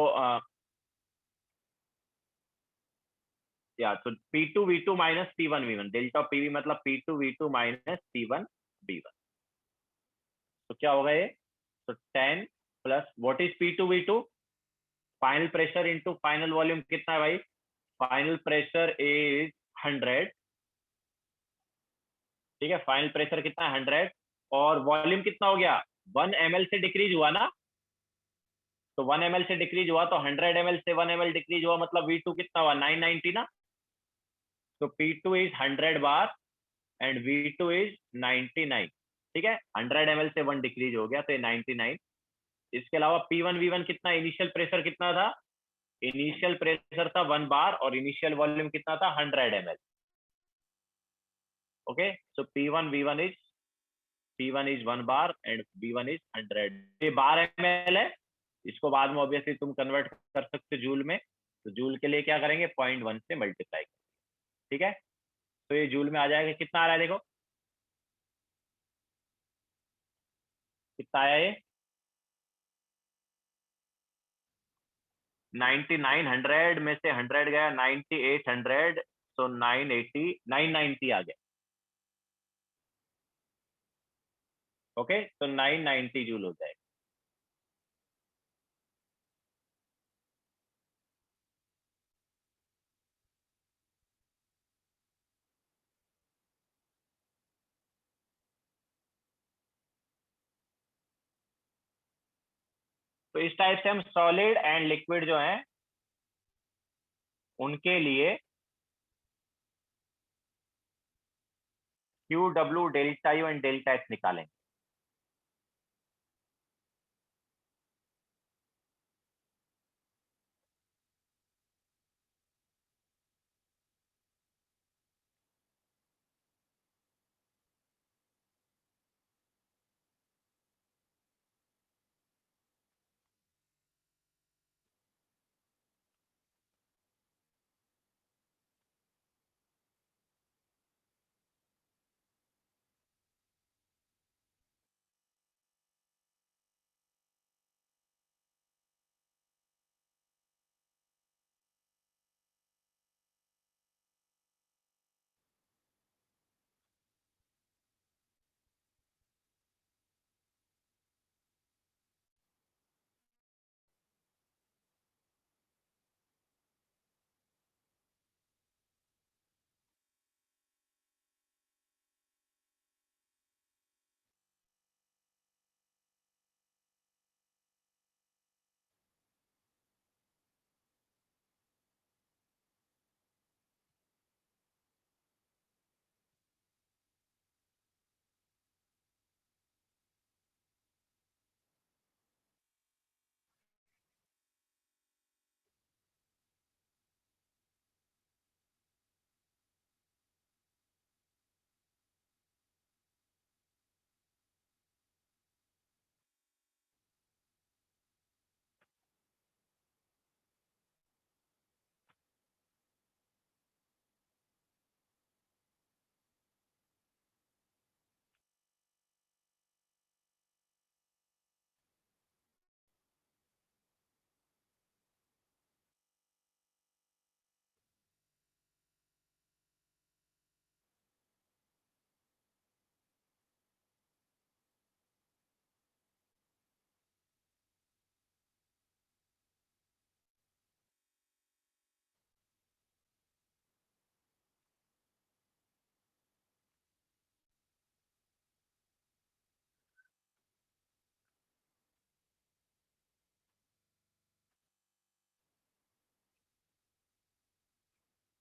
या तो P2V2 minus P1V1, delta PV मतलब P2V2 माइनस P1V1। तो क्या होगा ये? तो 10 plus what is P2V2? Final pressure into final volume कितना है भाई? Final pressure is 100। ठीक है, फाइनल प्रेशर कितना है? 100, और वॉल्यूम कितना हो गया? 1 ml से डिक्रीज हुआ ना, तो 1 ml से डिक्रीज हुआ, तो 100 ml से 1 ml डिक्रीज हुआ, मतलब V2 कितना हुआ? 990 ना। तो P2 is 100 bar and V2 is 99। ठीक है, 100 ml से 1 डिक्रीज हो गया, तो ये 99। इसके अलावा P1V1 कितना? इनिशियल प्रेशर कितना था? इनिशियल प्रेशर था 1 बार, और इनिशियल वॉल्यूम कितना था? 100 ml। Okay, so P1 is 1 bar and V1 is 100। ये बार ml है, इसको बाद में ऑब्वियसली तुम कन्वर्ट कर सकते हो जूल में, तो जूल के लिए क्या करेंगे? 0.1 से मल्टीप्लाई। ठीक है, तो ये जूल में आ जाएगा, कितना आ रहा है देखो, कितना आया ये, 9900 में से 100 गया, 9800, तो 980, 990 आ गया। ओके, तो 990 जूल हो जाएगा। तो इस टाइप से हम सॉलिड एंड लिक्विड जो है उनके लिए Q W delta U and delta H निकालेंगे।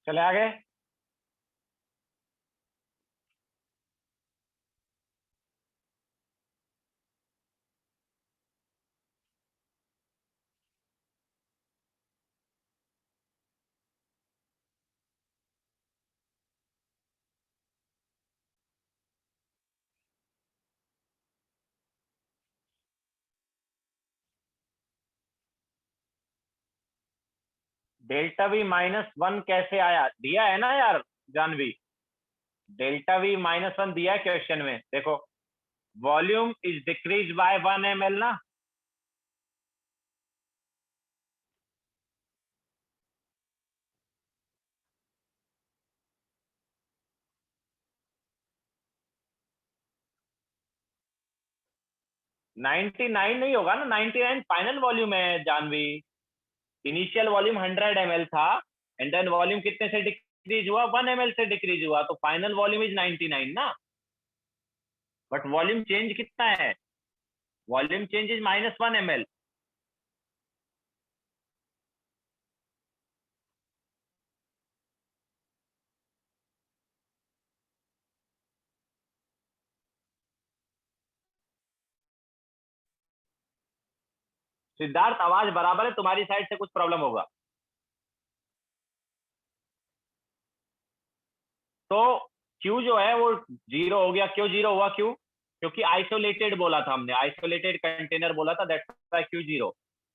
चले आगे। डेल्टा वी -1 कैसे आया, दिया है ना यार जानवी, डेल्टा वी -1 दिया है क्वेश्चन में, देखो volume is decrease by 1 ml ना। नाइनटी नाइन नहीं होगा ना, 99 फाइनल वॉल्यूम है जानवी। इनिशियल वॉल्यूम 100 ml था, एंड देन वॉल्यूम कितने से डिक्रीज हुआ, 1 ml से डिक्रीज हुआ, तो फाइनल वॉल्यूम इज 99 ना। बट वॉल्यूम चेंज कितना है, volume change is -1 ml। Siddharth आवाज बराबर है, तुम्हारी साइड से कुछ प्रॉब्लम होगा। तो Q जो है वो जीरो हो गया, क्यों जीरो हुआ Q, क्योंकि आइसोलेटेड बोला था हमने, आइसोलेटेड कंटेनर बोला था, दैट्स व्हाई Q जीरो।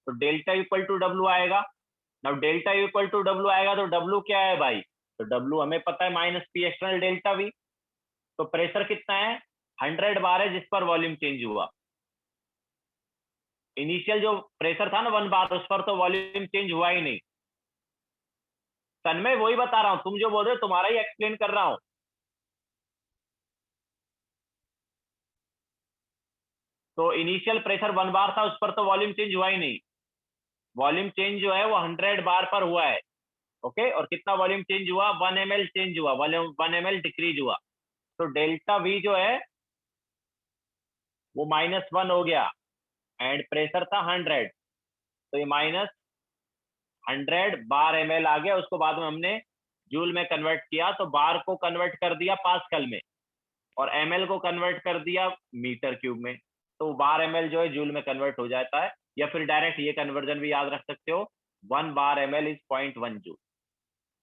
तो डेल्टा इक्वल टू डब्ल्यू आएगा। Now delta equal to W आएगा, तो डब्ल्यू क्या है भाई, तो डब्ल्यू हमें पता है minus P external delta we. तो प्रेशर कितना है, 100 बार है जिस पर वॉल्यूम चेंज हुआ। इनिशियल जो प्रेशर था ना 1 बार, उस पर तो वॉल्यूम चेंज हुआ ही नहीं। तन्मय वही बता रहा हूं, तुम जो बोल रहे हो तुम्हारा ही एक्सप्लेन कर रहा हूं। तो इनिशियल प्रेशर 1 बार था, उस पर तो वॉल्यूम चेंज हुआ ही नहीं। वॉल्यूम चेंज जो है वो 100 बार पर हुआ है। ओके, और कितना वॉल्यूम चेंज हुआ, 1 ml चेंज हुआ, वॉल्यूम 1 ml डिक्रीज हुआ। तो डेल्टा वी जो है वो -1 हो गया, एंड प्रेशर था 100। तो ये -100 बार ml आ गया। उसको बाद में हमने जूल में कन्वर्ट किया, तो बार को कन्वर्ट कर दिया पास्कल में, और ml को कन्वर्ट कर दिया मीटर क्यूब में। तो बार ml जो है जूल में कन्वर्ट हो जाता है। या फिर डायरेक्ट ये कन्वर्जन भी याद रख सकते हो, 1 बार ml इज 0.1 जूल।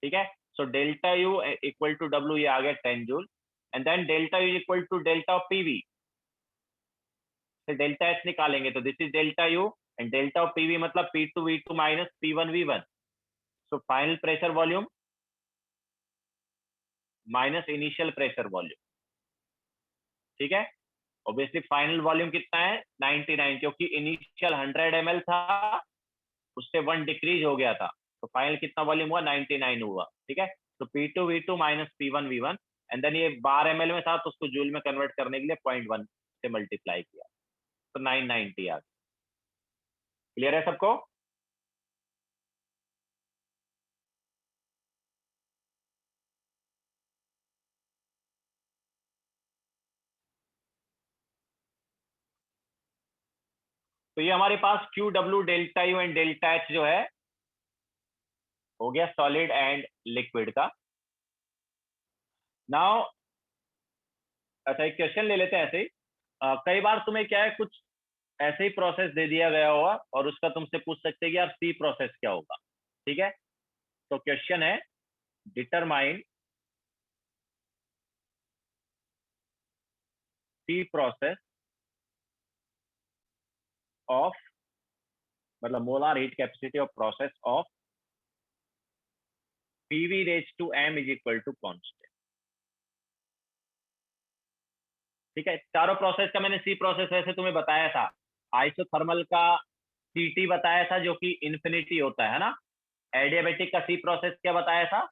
ठीक है। So delta U equal to W, ये आ गया 10 joule. And then delta U equal to delta of PV. फिर डेल्टा एच निकालेंगे, तो this is delta U, and delta of PV मतलब P2V2 minus P1V1। So final pressure volume minus initial pressure volume. ठीक है। Obviously final volume कितना है, 99, क्योंकि initial 100 ml था, उससे 1 डिक्रीज हो गया था। तो फाइनल कितना वॉल्यूम हुआ, 99 हुआ। ठीक है। तो P2V2 minus P1V1, and then ये बार ml में था, तो उसको जूल में कन्वर्ट करने के लिए 0.1 से मल्टीप्लाई किया, तो 990 आ गया। क्लियर है सबको? तो ये हमारे पास Q W delta U and delta H जो है हो गया सॉलिड एंड लिक्विड का। नाउ अच्छा, एक क्वेश्चन ले लेते हैं ऐसे ही। कई बार तुम्हें क्या है, कुछ ऐसे ही प्रोसेस दे दिया गया होगा और उसका तुमसे पूछ सकते हैं कि यार सी प्रोसेस क्या होगा। ठीक है। तो क्वेश्चन है, डिटरमाइन सी प्रोसेस ऑफ, मतलब molar heat capacity of process of PV raise to M is equal to constant. ठीक है। चारों प्रोसेस का मैंने सी प्रोसेस वैसे तुम्हें बताया था। आइसोथर्मल का सीटी बताया था जो कि इन्फिनिटी होता है ना। एडियाबेटिक का सी प्रोसेस क्या बताया था,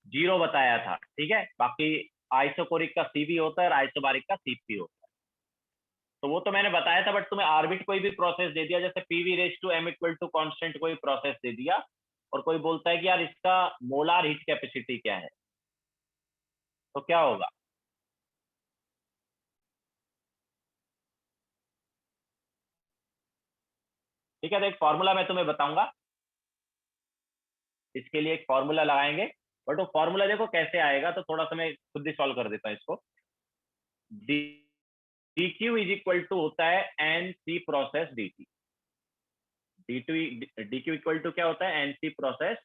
0 बताया था। ठीक है। बाकी आइसोकोरिक का सी भी होता है और आइसोबारिक का सी भी होता है। तो वो तो मैंने बताया था, बट तुम्हें आर्बिट कोई भी प्रोसेस दे दिया, जैसे PV raise to M equal to constant कोई प्रोसेस दे दिया, और कोई बोलता है कि यार इसका मोलार हीट कैपेसिटी क्या है, तो क्या होगा? ठीक है। तो एक फॉर्मूला मैं तुम्हें बताऊंगा, इसके लिए एक फॉर्मूला लगाएंगे। बट वो फॉर्मूला देखो कैसे आएगा, तो थोड़ा सा मैं खुद ही सॉल्व कर देता हूँ इसको। D Q is equal to होता है N C process D T. D Q equal to क्या होता है, N C process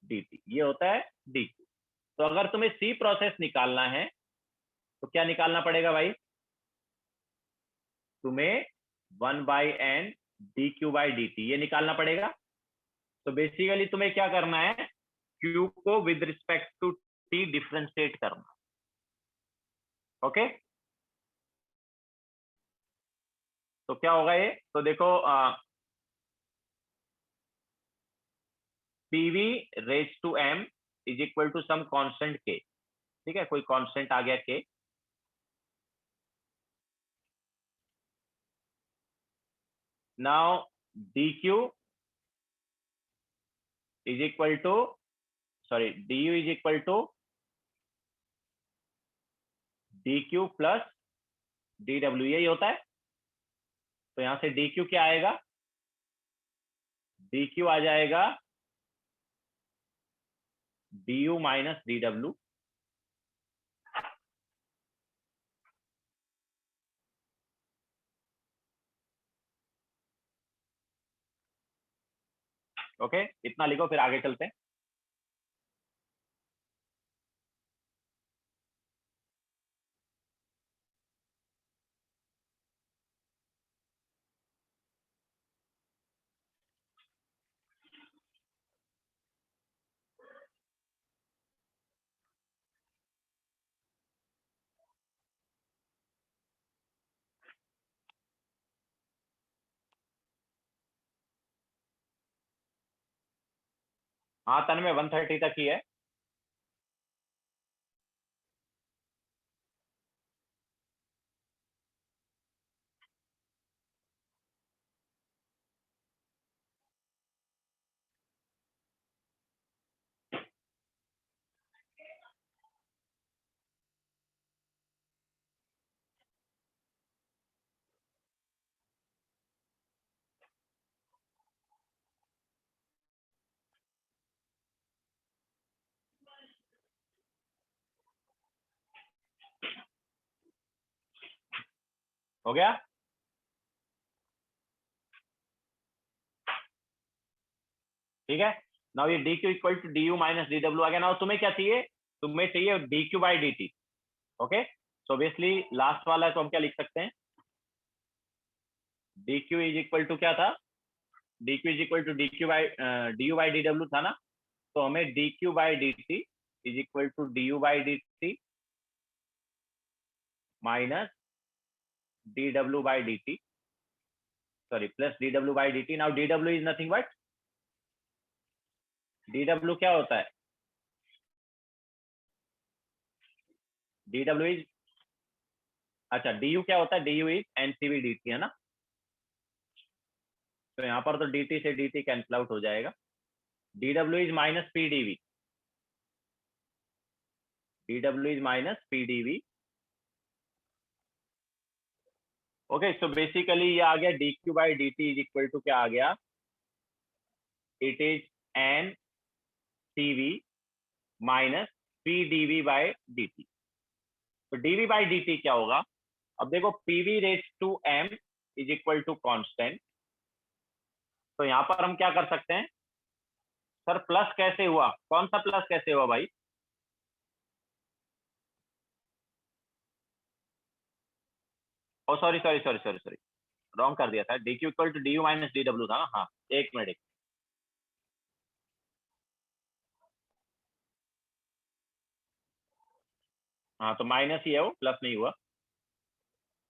D T, ये होता है डी क्यू। तो अगर तुम्हें सी प्रोसेस निकालना है तो क्या निकालना पड़ेगा भाई, तुम्हें 1/n D Q by D T ये निकालना पड़ेगा। तो बेसिकली तुम्हें क्या करना है, क्यू को with respect to T differentiate करना। ओके। तो क्या होगा ये, तो देखो PV raise to M is equal to some constant K. ठीक है, कोई कांस्टेंट आ गया K. Now D Q is equal to, sorry, D U is equal to D Q plus D W, यही होता है। तो यहां से डी क्यू क्या आएगा, डी क्यू आ जाएगा D U minus D W. Okay, इतना लिखो, फिर आगे चलते हैं। हाँ तन्मय 130 तक ही है। हो गया। ठीक है। नाउ ये D Q equal to D U minus D W आ गया। नाउ तुम्हें क्या चाहिए? तुम्हें चाहिए D Q by D T. Okay, so obviously last वाला है तो हम क्या लिख सकते हैं? D Q is equal to क्या था? D Q is equal to D Q by D U by D W था ना। तो हमें D Q by D T is equal to D U by D T minus D W by D T, sorry plus D W by D T. Now D W is nothing but, D W क्या होता है? D W is, अच्छा D U क्या होता है? D U is NCV D T, है ना। तो यहाँ पर तो डी टी से डी टी कैंसिल आउट हो जाएगा। D W is minus P D V, D W is minus P D V. Okay, so basically ये आ गया D Q by D T is equal to क्या आ गया? It is N C V minus P D V by D T. तो D V by D T क्या होगा? अब देखो P V raise to M is equal to constant. तो यहाँ पर हम क्या कर सकते हैं? सर प्लस कैसे हुआ? कौन सा प्लस कैसे हुआ भाई? Oh sorry sorry sorry sorry sorry, wrong कर दिया था। D Q equal to D U minus D W था ना। हाँ, एक मिनट। हाँ तो माइनस ही है वो, प्लस नहीं हुआ।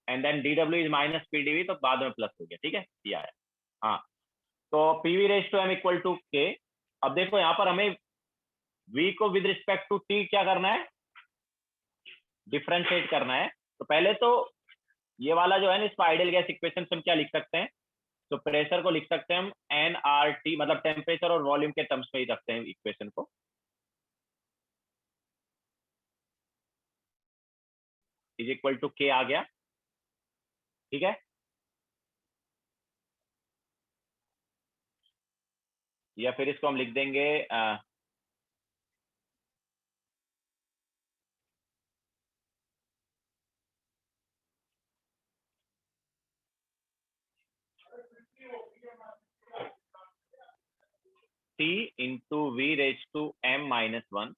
And then D W is minus P D V, तो बाद में प्लस हो गया। ठीक है, ये आया। हाँ, तो P V raise to M equal to K. अब देखो यहाँ पर हमें v को विद रिस्पेक्ट टू t क्या करना है? डिफ्रेंशिएट करना है। तो पहले तो ये वाला जो है ना, इसको आइडियल गैस इक्वेशन से हम क्या लिख सकते हैं? तो प्रेशर को लिख सकते हैं हम एन आर टी, मतलब टेम्परेचर और वॉल्यूम के टर्म्स में ही रखते हैं इक्वेशन को। इज इक्वल टू के आ गया। ठीक है, या फिर इसको हम लिख देंगे T into V raise to M minus one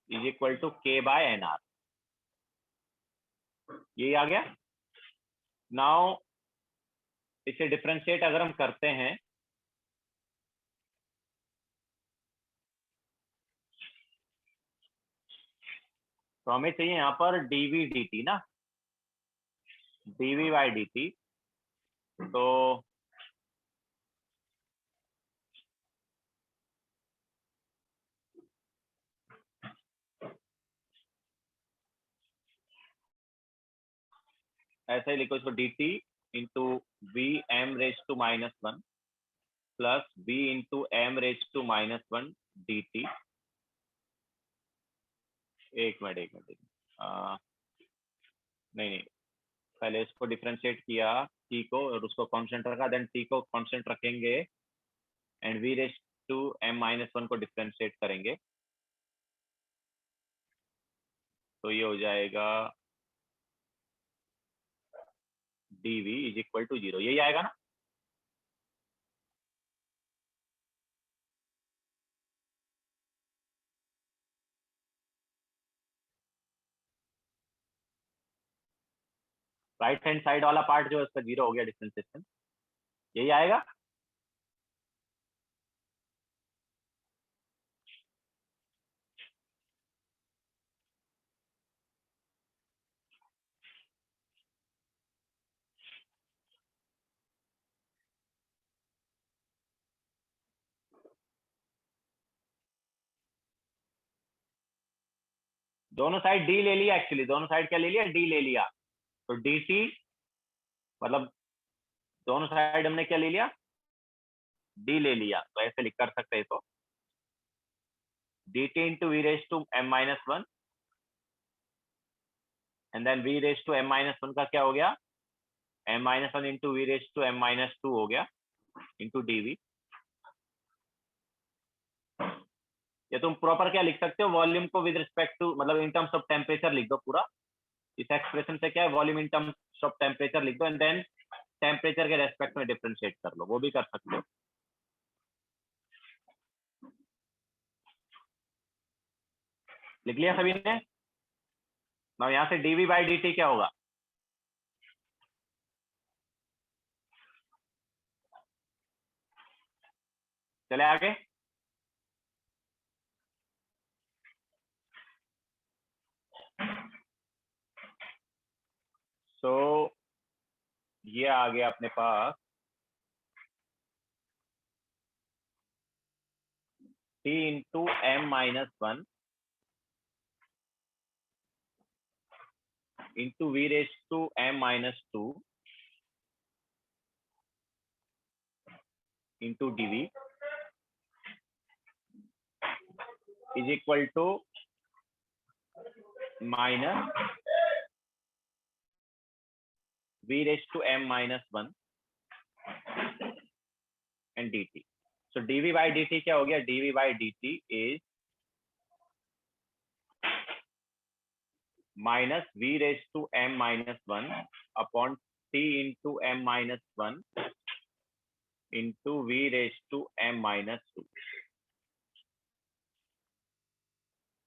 is equal to K by N R. यही आ गया। नाउ इसे डिफ्रेंशिएट अगर हम करते हैं, तो हमें चाहिए यहाँ पर डीवी डी टी ना, डीवी बाई डी टी। तो ऐसा ही लिखो इसको, D T into V M raise to minus one plus V into M raise to minus one D T. एक मिनट एक मिनट, नहीं नहीं, पहले इसको डिफ्रेंशिएट किया टी को और उसको कांस्टेंट रखा, देन टी को कांस्टेंट रखेंगे and V raise to M minus one को डिफ्रेंशिएट करेंगे। तो ये हो जाएगा D V is equal to zero, यही आएगा ना। राइट हैंड साइड वाला पार्ट जो है उसका जीरो हो गया डिफ्रेंशिएशन, यही आएगा। दोनों साइड डी ले लिया, एक्चुअली दोनों साइड क्या ले लिया, डी ले लिया। तो डी टी मतलब दोनों साइड हमने क्या ले लिया, डी ले लिया। तो ऐसे लिख कर सकते हैं इसको, D T into V raise to M minus one, and then V raise to M minus one का क्या हो गया, M minus one into V raise to M minus two हो गया, इंटू डी वी। या तुम प्रॉपर क्या लिख सकते हो, वॉल्यूम को विद रिस्पेक्ट टू मतलब इन टर्म्स ऑफ टेम्परेचर लिख दो पूरा। इस एक्सप्रेशन से क्या है, volume in terms of temperature लिख दो, एंड देन टेम्परेचर के रेस्पेक्ट में डिफरेंशिएट कर लो, वो भी कर सकते हो। लिख लिया सभी ने? ना यहाँ से डीवी बाई डी टी क्या होगा, चले आगे। सो ये आ गया अपने पास T into M minus one into V raise to M minus two into DV is equal to minus V raise to M minus one and D T. So DV by D T क्या हो गया, DV by D T is minus V raise to M minus one upon T into M minus one into V raise to M minus two.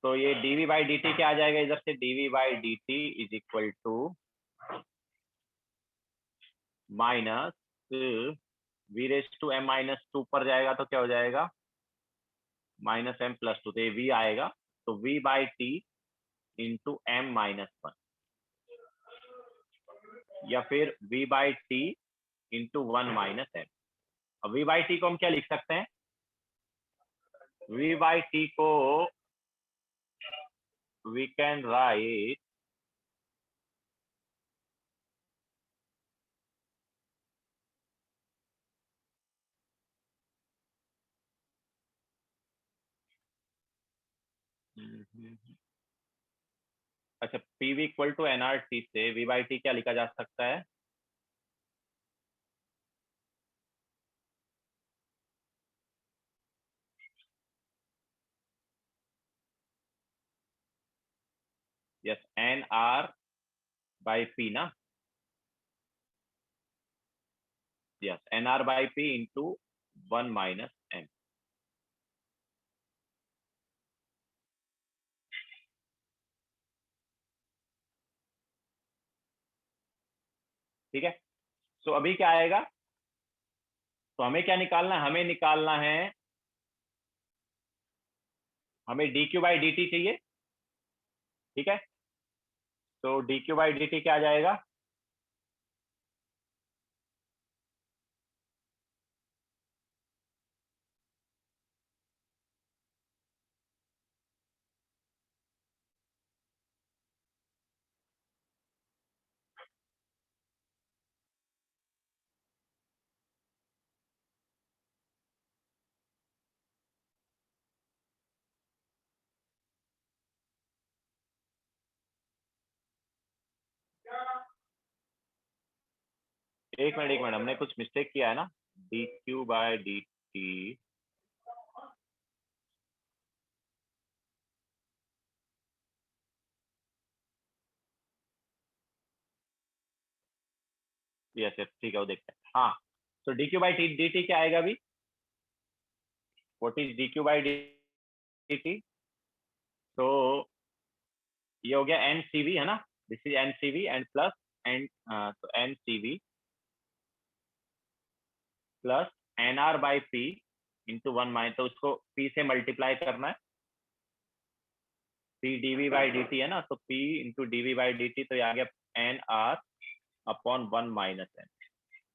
तो ये dv by D T क्या आ जाएगा इधर से, dv by D T is equal to minus V raise to M minus two पर जाएगा तो क्या हो जाएगा, माइनस एम प्लस टू, तो ये v आएगा। तो v by T into M minus one, या फिर v by T into one minus M. अब v बाई टी को हम क्या लिख सकते हैं, v बाई टी को we can write अच्छा, PV इक्वल टू NRT से V बाई टी क्या लिखा जा सकता है, यस NR बाई P ना, yes NR by P into one minus M. ठीक है, सो अभी क्या आएगा, तो हमें क्या निकालना है, हमें निकालना है, हमें dq बाई डी टी चाहिए। ठीक है, तो dq बाई डी टी क्या आ जाएगा, एक मिनट हमने कुछ मिस्टेक किया है ना, dq by D T yes yes ठीक है, वो देखते हैं। हाँ, तो dq बाई डी टी क्या आएगा अभी, what is dq by D T, तो ये हो गया NCV है ना, this is NCV and plus and, तो NCV plus NR by P into one minus, तो उसको P से मल्टीप्लाई करना है, P dV by D T है ना, तो P into dV by D T, तो ये आ गया NR upon one minus N.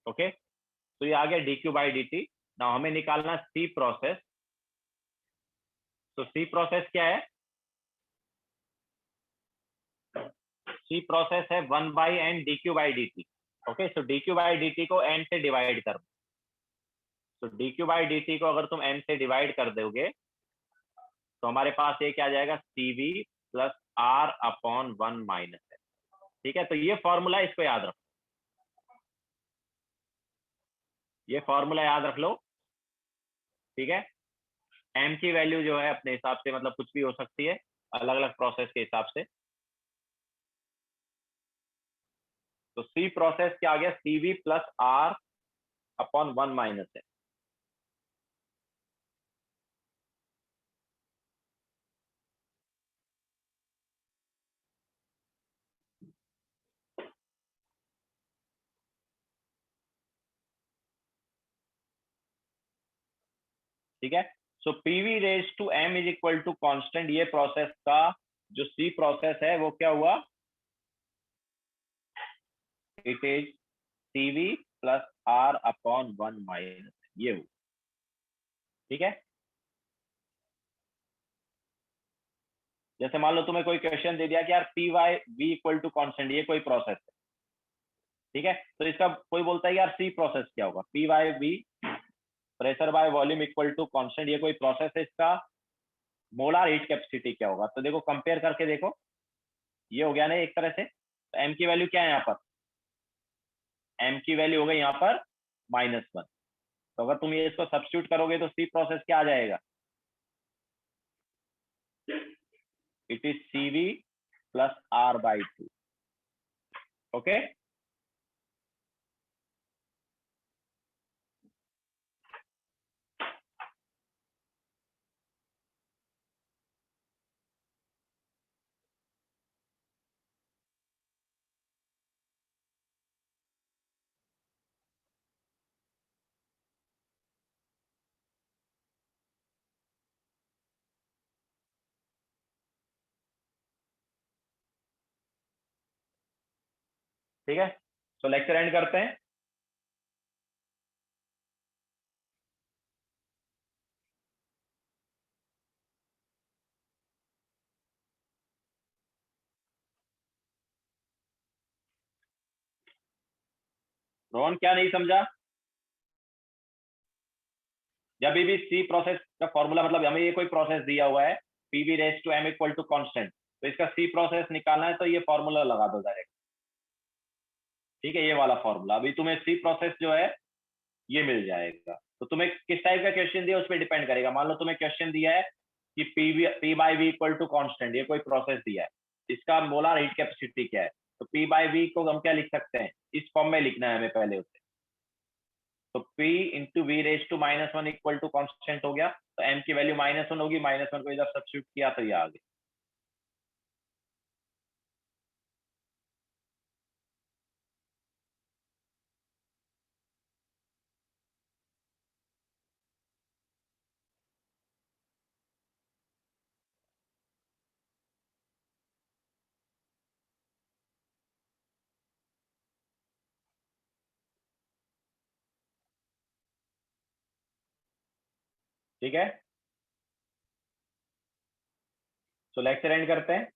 Okay, तो ये आ गया dq बाई डी टी। ना हमें निकालना C प्रोसेस, तो C प्रोसेस क्या है, सी प्रोसेस है 1/n dq/dt। ओके, सो dq/dt को n से डिवाइड कर, तो dq/dt को अगर तुम n से डिवाइड कर दोगे तो हमारे पास ये क्या आ जाएगा, CV plus R upon 1 minus है। ठीक है, तो ये फॉर्मूला, इसको याद रखो, ये फॉर्मूला याद रख लो। ठीक है, m की वैल्यू जो है अपने हिसाब से मतलब कुछ भी हो सकती है, अलग अलग प्रोसेस के हिसाब से। तो सी प्रोसेस क्या आ गया, CV plus R upon 1 minus है। ठीक है, so P V raise to m is equal to constant, ये प्रोसेस का जो सी प्रोसेस है वो क्या हुआ, it is CV plus R upon 1 minus, ये हुआ। ठीक है, जैसे मान लो तुम्हें कोई क्वेश्चन दे दिया कि यार P by V equal to constant, ये कोई प्रोसेस है। ठीक है, तो इसका कोई बोलता है यार सी प्रोसेस क्या होगा, P by V pressure by volume equal to constant, ये कोई प्रोसेस है, इसका मोलार हीट कैपेसिटी क्या होगा। तो देखो कंपेयर करके देखो, ये हो गया ना एक तरह से। तो एम की वैल्यू क्या है यहाँ पर, एम की वैल्यू हो गई यहाँ पर -1। तो अगर तुम ये इसको सब्स्टिट्यूट करोगे तो सी प्रोसेस क्या आ जाएगा, it is CV plus R/2। Okay, ठीक है, तो लेक्चर एंड करते हैं। रोहन क्या नहीं समझा, जब भी सी प्रोसेस का फॉर्मूला, मतलब हमें ये कोई प्रोसेस दिया हुआ है PV raise to m equal to constant, तो इसका सी प्रोसेस निकालना है तो ये फॉर्मूला लगा दो डायरेक्ट। ठीक है, ये वाला फॉर्मूला, अभी तुम्हें सी प्रोसेस जो है ये मिल जाएगा। तो तुम्हें किस टाइप का क्वेश्चन दिया उस पर डिपेंड करेगा। मान लो तुम्हें क्वेश्चन दिया है कि P by V equal to constant, ये कोई प्रोसेस दिया है, इसका मोलार हीट कैपेसिटी क्या है, तो पी बाई वी को हम क्या लिख सकते हैं, इस फॉर्म में लिखना है हमें पहले उसे। तो P into V raise to -1 equal to constant हो गया, तो m की वैल्यू -1 होगी, -1 को इधर सब्स्टिट्यूट किया तो ये आ गया। ठीक है, तो लेक्चर एंड करते हैं।